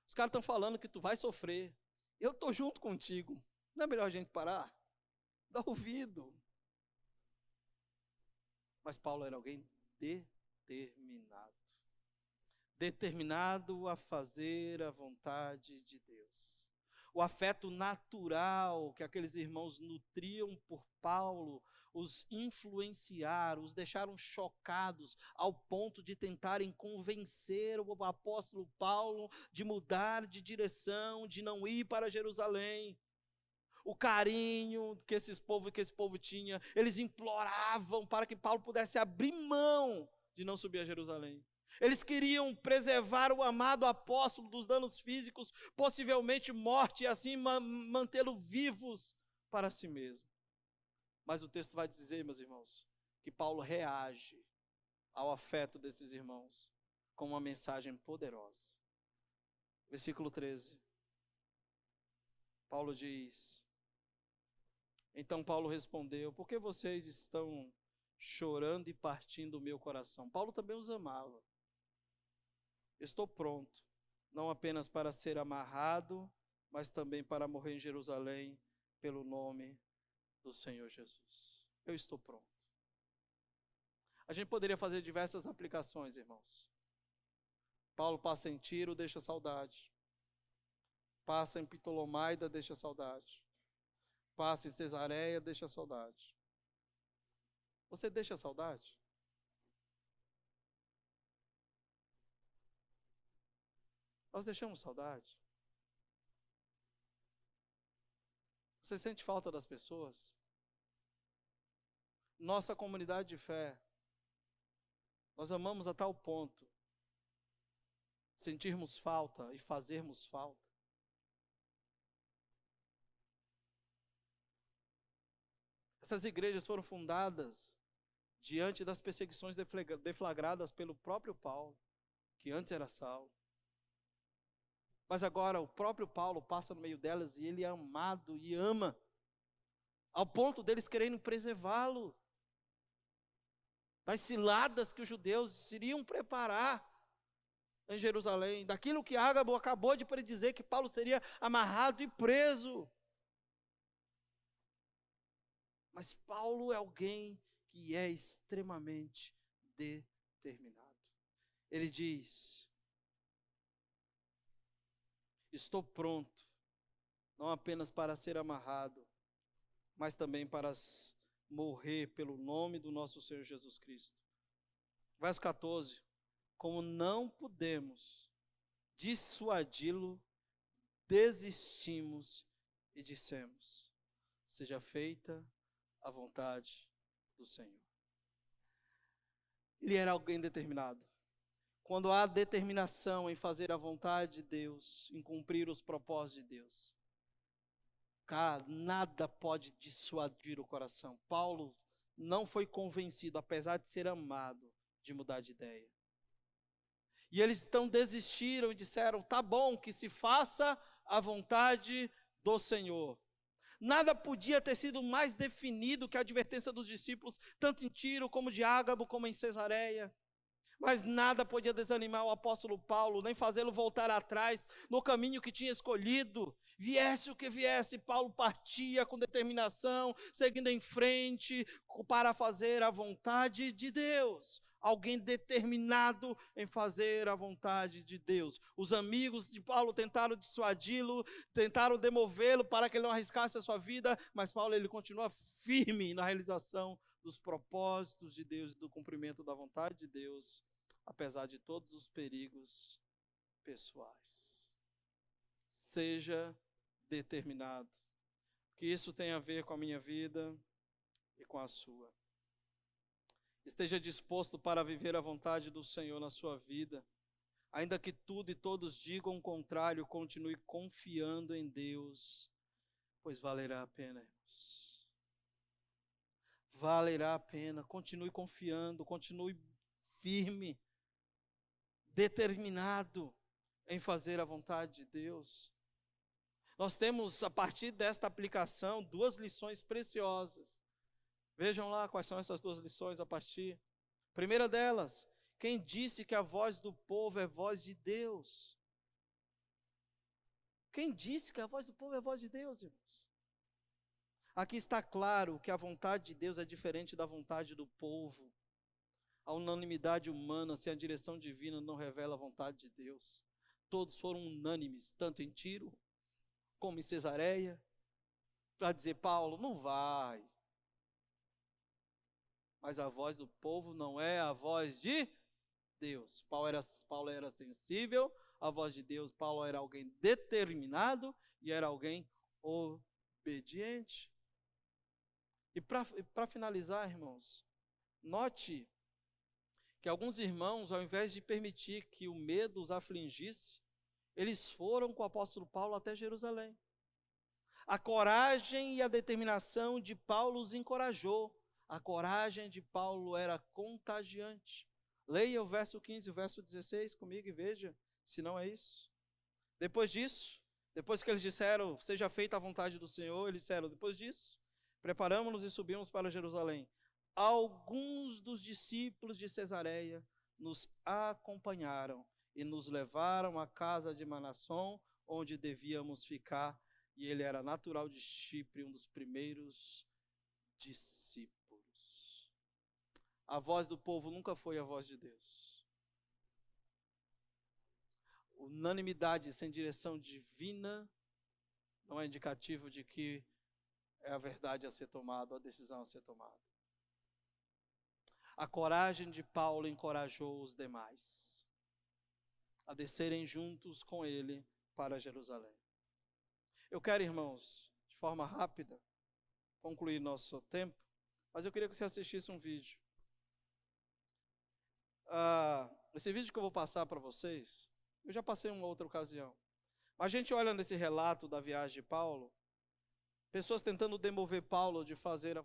Os caras estão falando que tu vai sofrer. Eu estou junto contigo. Não é melhor a gente parar? Dá ouvido. Mas Paulo era alguém determinado. Determinado a fazer a vontade de Deus. O afeto natural que aqueles irmãos nutriam por Paulo os influenciaram, os deixaram chocados ao ponto de tentarem convencer o apóstolo Paulo de mudar de direção, de não ir para Jerusalém. O carinho que esse povo tinha, eles imploravam para que Paulo pudesse abrir mão de não subir a Jerusalém. Eles queriam preservar o amado apóstolo dos danos físicos, possivelmente morte, e assim mantê-lo vivos para si mesmo. Mas o texto vai dizer, meus irmãos, que Paulo reage ao afeto desses irmãos com uma mensagem poderosa. Versículo 13. Paulo diz: então Paulo respondeu: por que vocês estão chorando e partindo o meu coração? Paulo também os amava. Estou pronto, não apenas para ser amarrado, mas também para morrer em Jerusalém, pelo nome do Senhor Jesus. Eu estou pronto. A gente poderia fazer diversas aplicações, irmãos. Paulo passa em Tiro, deixa saudade. Passa em Ptolomaida, deixa saudade. Passa em Cesareia, deixa saudade. Você deixa saudade? Nós deixamos saudade? Você sente falta das pessoas? Nossa comunidade de fé, nós amamos a tal ponto, sentirmos falta e fazermos falta. Essas igrejas foram fundadas diante das perseguições deflagradas pelo próprio Paulo, que antes era Saulo. Mas agora o próprio Paulo passa no meio delas e ele é amado e ama, ao ponto deles quererem preservá-lo das ciladas que os judeus iriam preparar em Jerusalém, daquilo que Ágabo acabou de predizer, que Paulo seria amarrado e preso. Mas Paulo é alguém que é extremamente determinado. Ele diz: estou pronto, não apenas para ser amarrado, mas também para morrer pelo nome do nosso Senhor Jesus Cristo. Verso 14. Como não pudemos dissuadi-lo, desistimos e dissemos: seja feita a vontade do Senhor. Ele era alguém determinado. Quando há determinação em fazer a vontade de Deus, em cumprir os propósitos de Deus, cara, nada pode dissuadir o coração. Paulo não foi convencido, apesar de ser amado, de mudar de ideia. E eles então desistiram e disseram: tá bom, que se faça a vontade do Senhor. Nada podia ter sido mais definido que a advertência dos discípulos, tanto em Tiro como de Ágabo, como em Cesareia. Mas nada podia desanimar o apóstolo Paulo, nem fazê-lo voltar atrás no caminho que tinha escolhido. Viesse o que viesse, Paulo partia com determinação, seguindo em frente para fazer a vontade de Deus. Alguém determinado em fazer a vontade de Deus. Os amigos de Paulo tentaram dissuadi-lo, tentaram demovê-lo para que ele não arriscasse a sua vida, mas Paulo ele continua firme na realização dos propósitos de Deus e do cumprimento da vontade de Deus, apesar de todos os perigos pessoais. Seja determinado, que isso tem a ver com a minha vida e com a sua. Esteja disposto para viver a vontade do Senhor na sua vida. Ainda que tudo e todos digam o contrário, continue confiando em Deus, pois valerá a pena, irmãos. Valerá a pena. Continue confiando, continue firme, determinado em fazer a vontade de Deus. Nós temos, a partir desta aplicação, 2 lições preciosas. Vejam lá quais são essas 2 lições a partir. Primeira delas, quem disse que a voz do povo é voz de Deus? Quem disse que a voz do povo é voz de Deus, irmãos? Aqui está claro que a vontade de Deus é diferente da vontade do povo. A unanimidade humana sem a direção divina não revela a vontade de Deus. Todos foram unânimes, tanto em Tiro como em Cesareia, para dizer: Paulo, não vai. Mas a voz do povo não é a voz de Deus. Paulo era sensível à voz de Deus. Paulo era alguém determinado e era alguém obediente. E para finalizar, irmãos, note que alguns irmãos, ao invés de permitir que o medo os afligisse, eles foram com o apóstolo Paulo até Jerusalém. A coragem e a determinação de Paulo os encorajou. A coragem de Paulo era contagiante. Leia o verso 15 e o verso 16 comigo e veja se não é isso. Depois disso, depois que eles disseram, seja feita a vontade do Senhor, eles disseram, depois disso, preparamos-nos e subimos para Jerusalém. Alguns dos discípulos de Cesareia nos acompanharam e nos levaram à casa de Manasson, onde devíamos ficar, e ele era natural de Chipre, um dos primeiros discípulos. A voz do povo nunca foi a voz de Deus. Unanimidade sem direção divina não é indicativo de que é a verdade a ser tomada, a decisão a ser tomada. A coragem de Paulo encorajou os demais a descerem juntos com ele para Jerusalém. Eu quero, irmãos, de forma rápida, concluir nosso tempo, mas eu queria que você assistisse um vídeo. Esse vídeo que eu vou passar para vocês, eu já passei em uma outra ocasião. Mas a gente olha nesse relato da viagem de Paulo, pessoas tentando demover Paulo de fazer a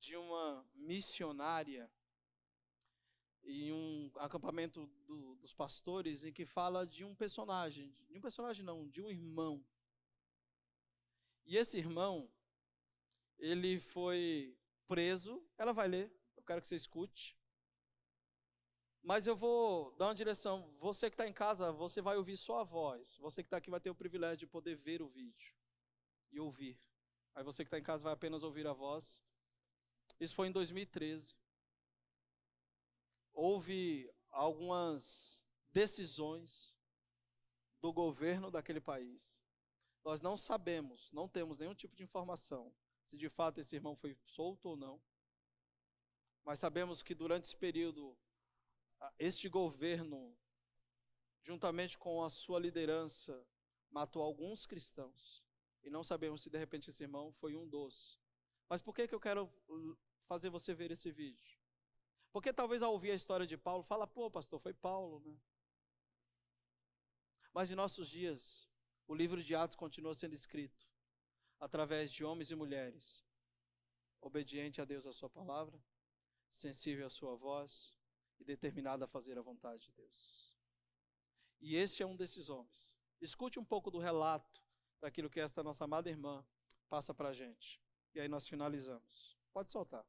de uma missionária em um acampamento dos pastores, em que fala de um personagem não, de um irmão. E esse irmão, ele foi preso, ela vai ler, eu quero que você escute. Mas eu vou dar uma direção, você que está em casa, você vai ouvir só a voz, você que está aqui vai ter o privilégio de poder ver o vídeo e ouvir. Aí você que está em casa vai apenas ouvir a voz. Isso foi em 2013. Houve algumas decisões do governo daquele país. Nós não sabemos, não temos nenhum tipo de informação se de fato esse irmão foi solto ou não. Mas sabemos que durante esse período, este governo, juntamente com a sua liderança, matou alguns cristãos. E não sabemos se de repente esse irmão foi um dos. Mas por que eu quero fazer você ver esse vídeo? Porque talvez ao ouvir a história de Paulo, fala, pô, pastor, foi Paulo, né? Mas em nossos dias, o livro de Atos continua sendo escrito através de homens e mulheres, obediente a Deus, a sua palavra, sensível à sua voz e determinado a fazer a vontade de Deus. E este é um desses homens. Escute um pouco do relato daquilo que esta nossa amada irmã passa para a gente. E aí nós finalizamos. Pode soltar.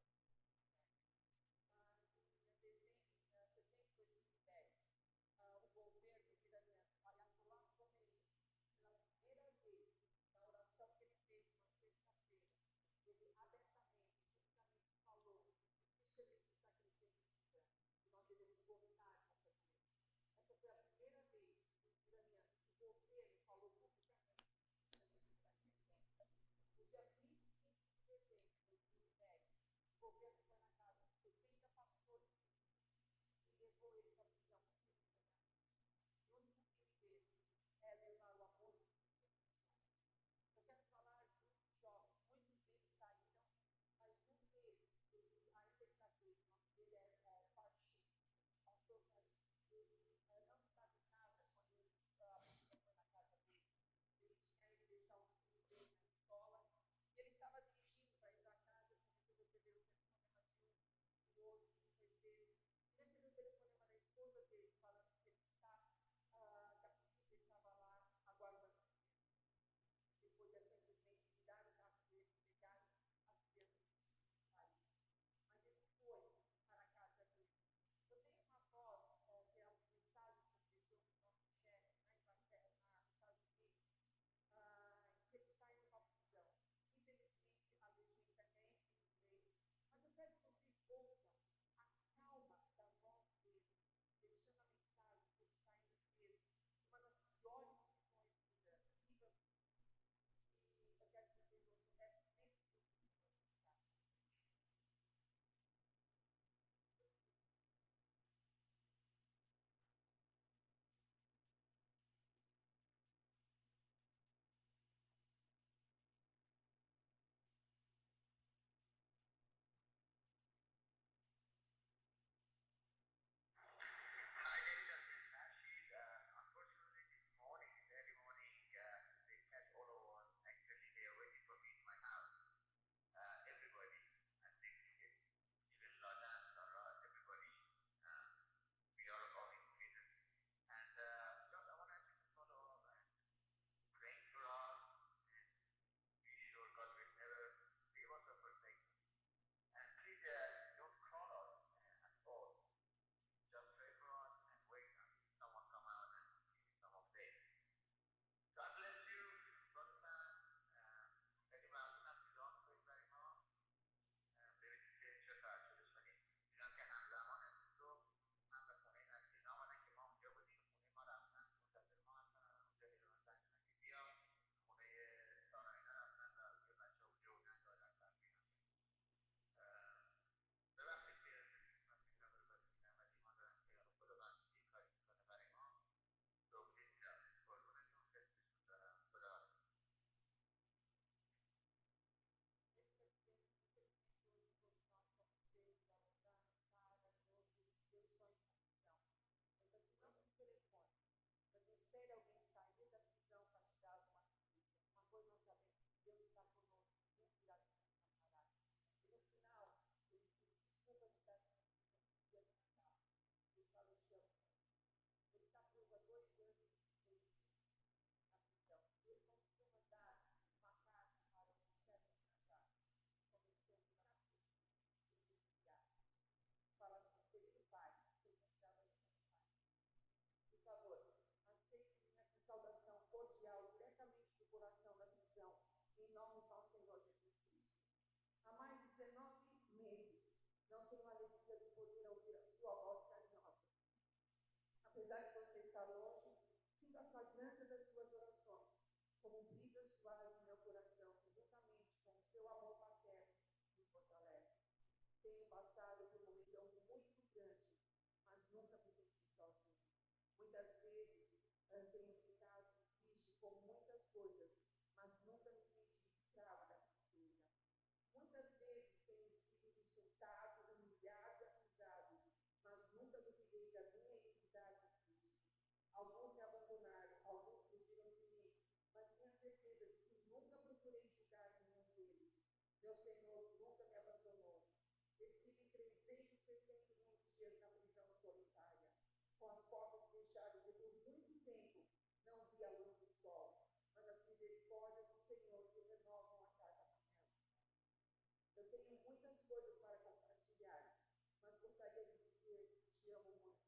tenho muitas coisas para compartilhar, mas gostaria de dizer que te amo muito.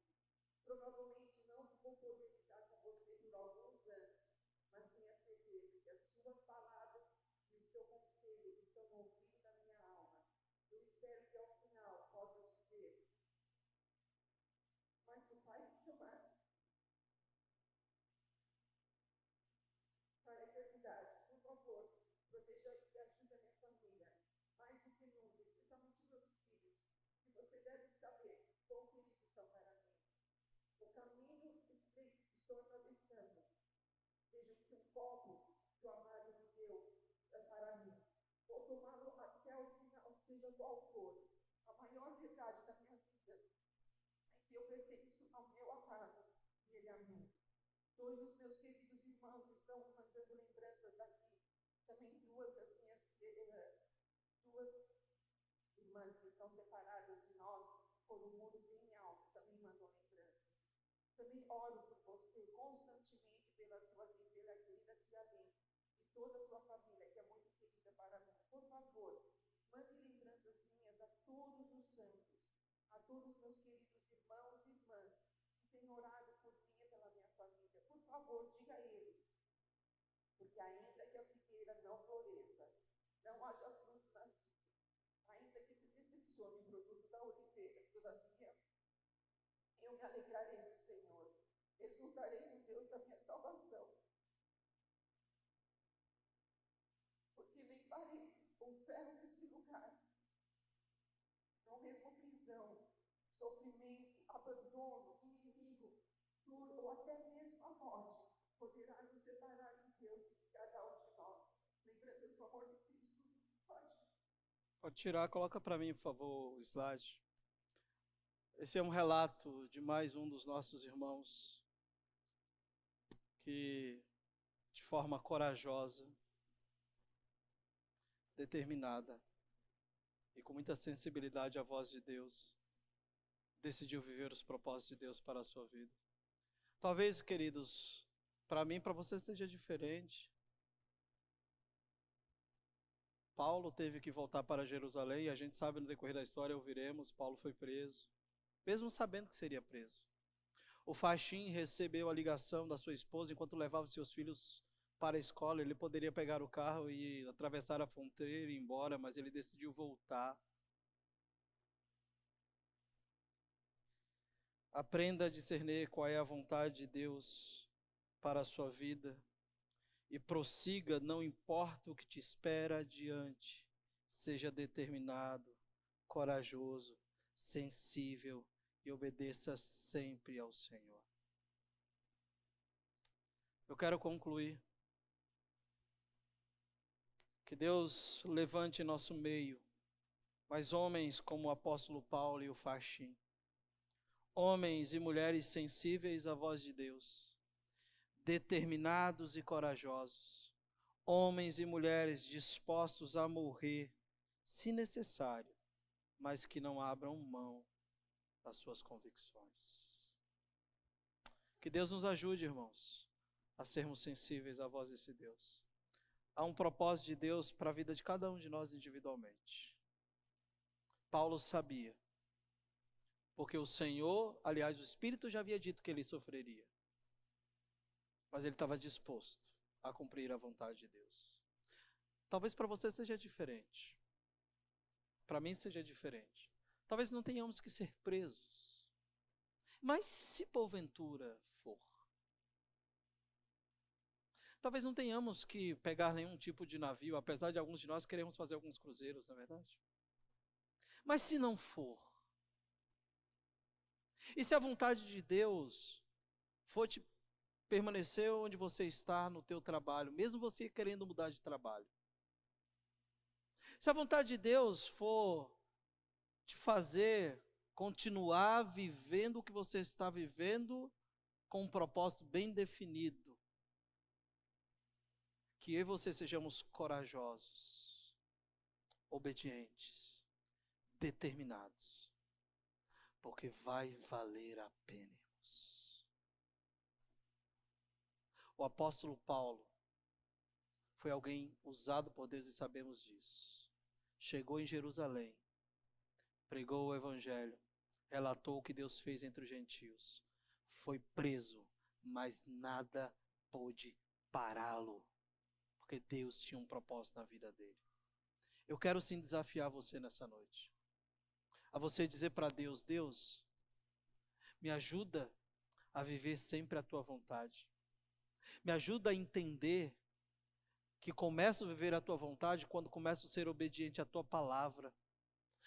Provavelmente não vou poder estar com você por alguns anos, mas tenha certeza que as suas palavras e o seu conselho estão no ouvido da minha alma. Eu espero que ao final possa te ver. Mas se o Pai te chamar para a eternidade, por favor, proteja e ajude a minha família, mais do que nunca, especialmente meus filhos, que você deve saber quão queridos são para mim. O caminho estreito que estou atravessando, veja que um copo que o amado me deu é para mim. Vou tomá-lo até o final, seja qual for. A maior verdade da minha vida é que eu pertenço ao meu amado e ele a mim. Todos os meus queridos irmãos estão mandando lembranças daqui. Também duas irmãs que estão separadas de nós por um muro bem alto também mandam lembranças. Também oro por você constantemente pela querida tia Lê e toda a sua família, que é muito querida para mim. Por favor, mande lembranças minhas a todos os santos, a todos os meus queridos irmãos e irmãs que têm orado por mim e pela minha família. Por favor, diga a eles, porque ainda que a figueira não floresça, não haja fruto na vida, ainda que se decepcione o produto da oliveira, todavia, eu me alegrarei no Senhor, exultarei no Deus da minha salvação. Porque nem paredes ou ferro nesse lugar, não mesmo prisão, sofrimento, abandono, inimigo, dor ou até mesmo a morte, poderá nos separar de Deus e de cada um de nós. Lembranças do amor de Cristo. Pode tirar, coloca para mim, por favor, o slide. Esse é um relato de mais um dos nossos irmãos que, de forma corajosa, determinada e com muita sensibilidade à voz de Deus, decidiu viver os propósitos de Deus para a sua vida. Talvez, queridos, para mim, para você seja diferente. Paulo teve que voltar para Jerusalém, e a gente sabe no decorrer da história, ouviremos, Paulo foi preso, mesmo sabendo que seria preso. O Faxim recebeu a ligação da sua esposa enquanto levava seus filhos para a escola. Ele poderia pegar o carro e atravessar a fronteira e ir embora, mas ele decidiu voltar. Aprenda a discernir qual é a vontade de Deus para a sua vida e prossiga, não importa o que te espera adiante. Seja determinado, corajoso, sensível e obedeça sempre ao Senhor. Eu quero concluir. Que Deus levante em nosso meio mais homens como o apóstolo Paulo e o Faxim. Homens e mulheres sensíveis à voz de Deus, determinados e corajosos. Homens e mulheres dispostos a morrer, se necessário, mas que não abram mão das suas convicções. Que Deus nos ajude, irmãos, a sermos sensíveis à voz desse Deus. Há um propósito de Deus para a vida de cada um de nós individualmente. Paulo sabia, porque o Senhor, aliás, o Espírito já havia dito que ele sofreria, mas ele estava disposto a cumprir a vontade de Deus. Talvez para você seja diferente, para mim seja diferente. Talvez não tenhamos que ser presos, mas se porventura for, talvez não tenhamos que pegar nenhum tipo de navio, apesar de alguns de nós queremos fazer alguns cruzeiros, não é verdade? Mas se não for, e se a vontade de Deus for te permanecer onde você está no teu trabalho, mesmo você querendo mudar de trabalho, se a vontade de Deus for te fazer continuar vivendo o que você está vivendo com um propósito bem definido, que eu e você sejamos corajosos, obedientes, determinados, porque vai valer a pena, irmãos. O apóstolo Paulo foi alguém usado por Deus e sabemos disso. chegou em Jerusalém, pregou o evangelho, relatou o que Deus fez entre os gentios, foi preso, mas nada pôde pará-lo, porque Deus tinha um propósito na vida dele. Eu quero sim desafiar você nessa noite, a você dizer para Deus: Deus, me ajuda a viver sempre a tua vontade, me ajuda a entender que começo a viver a tua vontade quando começo a ser obediente à tua palavra.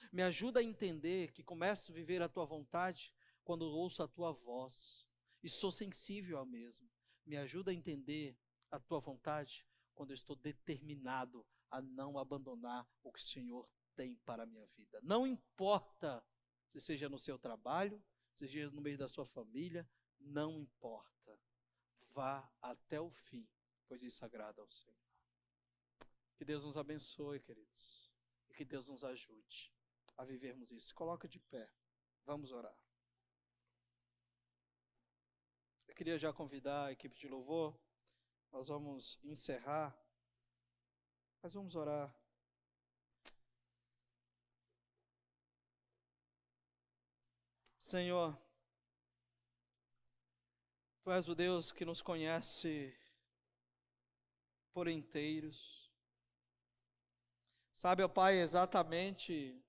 Me ajuda a entender que começo a viver a tua vontade quando ouço a tua voz e sou sensível ao mesmo. Me ajuda a entender a tua vontade quando eu estou determinado a não abandonar o que o Senhor tem para a minha vida. Não importa se seja no seu trabalho, seja no meio da sua família, não importa. Vá até o fim, pois isso agrada ao Senhor. Que Deus nos abençoe, queridos, e que Deus nos ajude a vivermos isso. Se coloca de pé, vamos orar. Eu queria já convidar a equipe de louvor, nós vamos encerrar, mas vamos orar. Senhor, Tu és o Deus que nos conhece por inteiros. Sabe, ó Pai, exatamente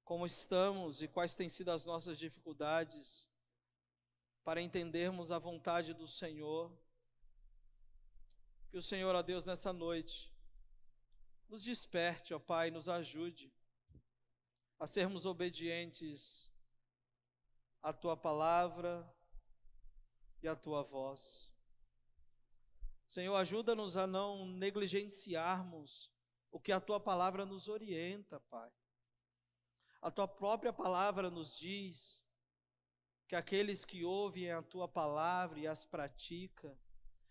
como estamos e quais têm sido as nossas dificuldades para entendermos a vontade do Senhor. Que o Senhor, ó Deus, nessa noite, nos desperte, ó Pai, nos ajude a sermos obedientes à Tua palavra e à Tua voz. Senhor, ajuda-nos a não negligenciarmos o que a Tua palavra nos orienta, Pai. A Tua própria palavra nos diz que aqueles que ouvem a Tua palavra e as praticam,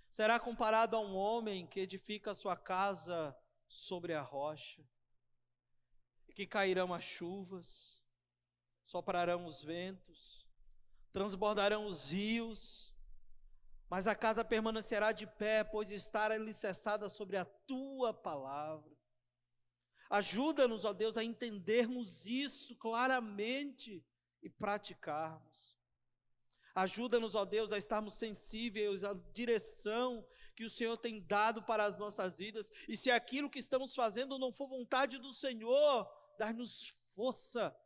será comparado a um homem que edifica a sua casa sobre a rocha, e que cairão as chuvas, soprarão os ventos, transbordarão os rios, mas a casa permanecerá de pé, pois está alicerçada sobre a Tua palavra. Ajuda-nos, ó Deus, a entendermos isso claramente e praticarmos. Ajuda-nos, ó Deus, a estarmos sensíveis à direção que o Senhor tem dado para as nossas vidas. E se aquilo que estamos fazendo não for vontade do Senhor, dá-nos força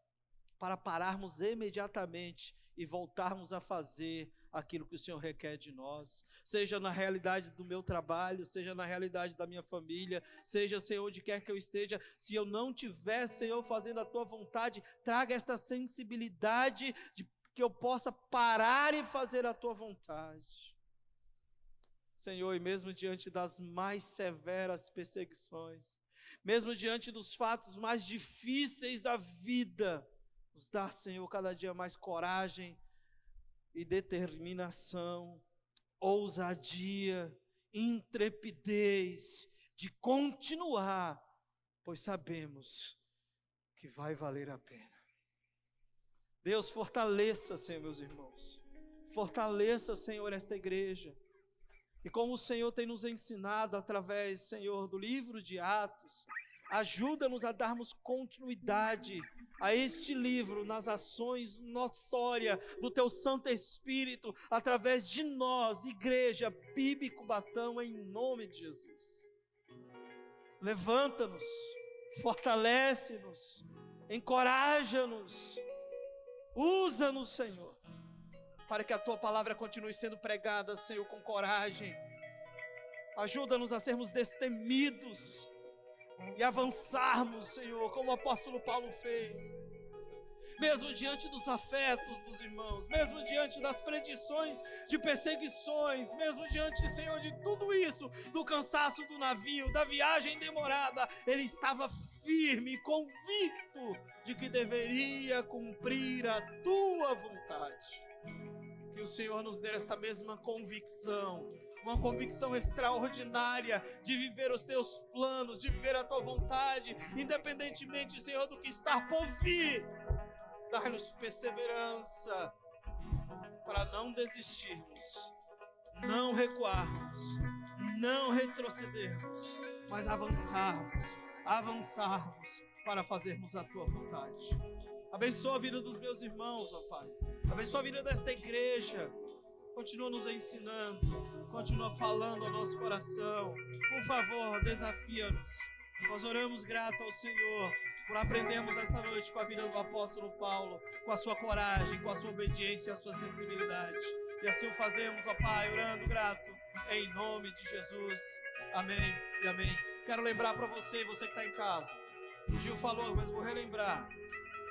para pararmos imediatamente e voltarmos a fazer aquilo que o Senhor requer de nós, seja na realidade do meu trabalho, seja na realidade da minha família, seja, Senhor, onde quer que eu esteja. Se eu não tiver, Senhor, fazendo a Tua vontade, traga esta sensibilidade de que eu possa parar e fazer a Tua vontade. Senhor, e mesmo diante das mais severas perseguições, mesmo diante dos fatos mais difíceis da vida, nos dá, Senhor, cada dia mais coragem e determinação, ousadia, intrepidez de continuar, pois sabemos que vai valer a pena. Deus, fortaleça, Senhor, meus irmãos, fortaleça, Senhor, esta igreja, e como o Senhor tem nos ensinado através, Senhor, do livro de Atos, ajuda-nos a darmos continuidade a este livro nas ações notórias do Teu Santo Espírito, através de nós, Igreja Bibi Cubatão, em nome de Jesus. Levanta-nos, fortalece-nos, encoraja-nos, usa-nos, Senhor, para que a Tua palavra continue sendo pregada, Senhor, com coragem. Ajuda-nos a sermos destemidos e avançarmos, Senhor, como o apóstolo Paulo fez, mesmo diante dos afetos dos irmãos, mesmo diante das predições de perseguições, mesmo diante, Senhor, de tudo isso, do cansaço do navio, da viagem demorada, ele estava firme, convicto de que deveria cumprir a Tua vontade. Que o Senhor nos dê esta mesma convicção, uma convicção extraordinária de viver os Teus planos, de viver a Tua vontade, independentemente, Senhor, do que está por vir. Dá-nos perseverança para não desistirmos, não recuarmos, não retrocedermos, mas avançarmos avançarmos para fazermos a tua vontade. Abençoa a vida dos meus irmãos, ó Pai. Abençoa a vida desta igreja. Continua nos ensinando, continua falando ao nosso coração. Por favor, desafia-nos. Nós oramos grato ao Senhor por aprendermos essa noite com a vida do apóstolo Paulo, com a sua coragem, com a sua obediência, a sua sensibilidade. E assim o fazemos, ó Pai, orando grato, em nome de Jesus. Amém e amém. Quero lembrar para você que está em casa. O Gil falou, mas vou relembrar.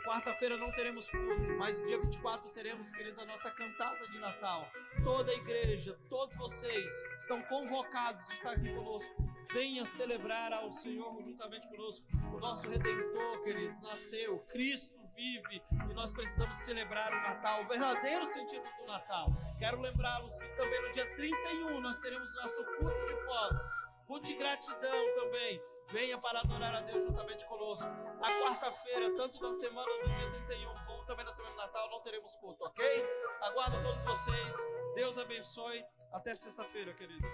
Quarta-feira não teremos culto, mas no dia 24 teremos, queridos, a nossa cantada de Natal. Toda a igreja, todos vocês estão convocados a estar aqui conosco. Venha celebrar ao Senhor juntamente conosco. O nosso Redentor, queridos, nasceu. Cristo vive e nós precisamos celebrar o Natal, o verdadeiro sentido do Natal. Quero lembrá-los que também no dia 31 nós teremos nosso culto de pós, culto de gratidão também. Venha para adorar a Deus juntamente conosco. Na quarta-feira, tanto da semana do dia 31 como também da semana do Natal, não teremos culto, ok? Aguardo todos vocês. Deus abençoe. Até sexta-feira, queridos.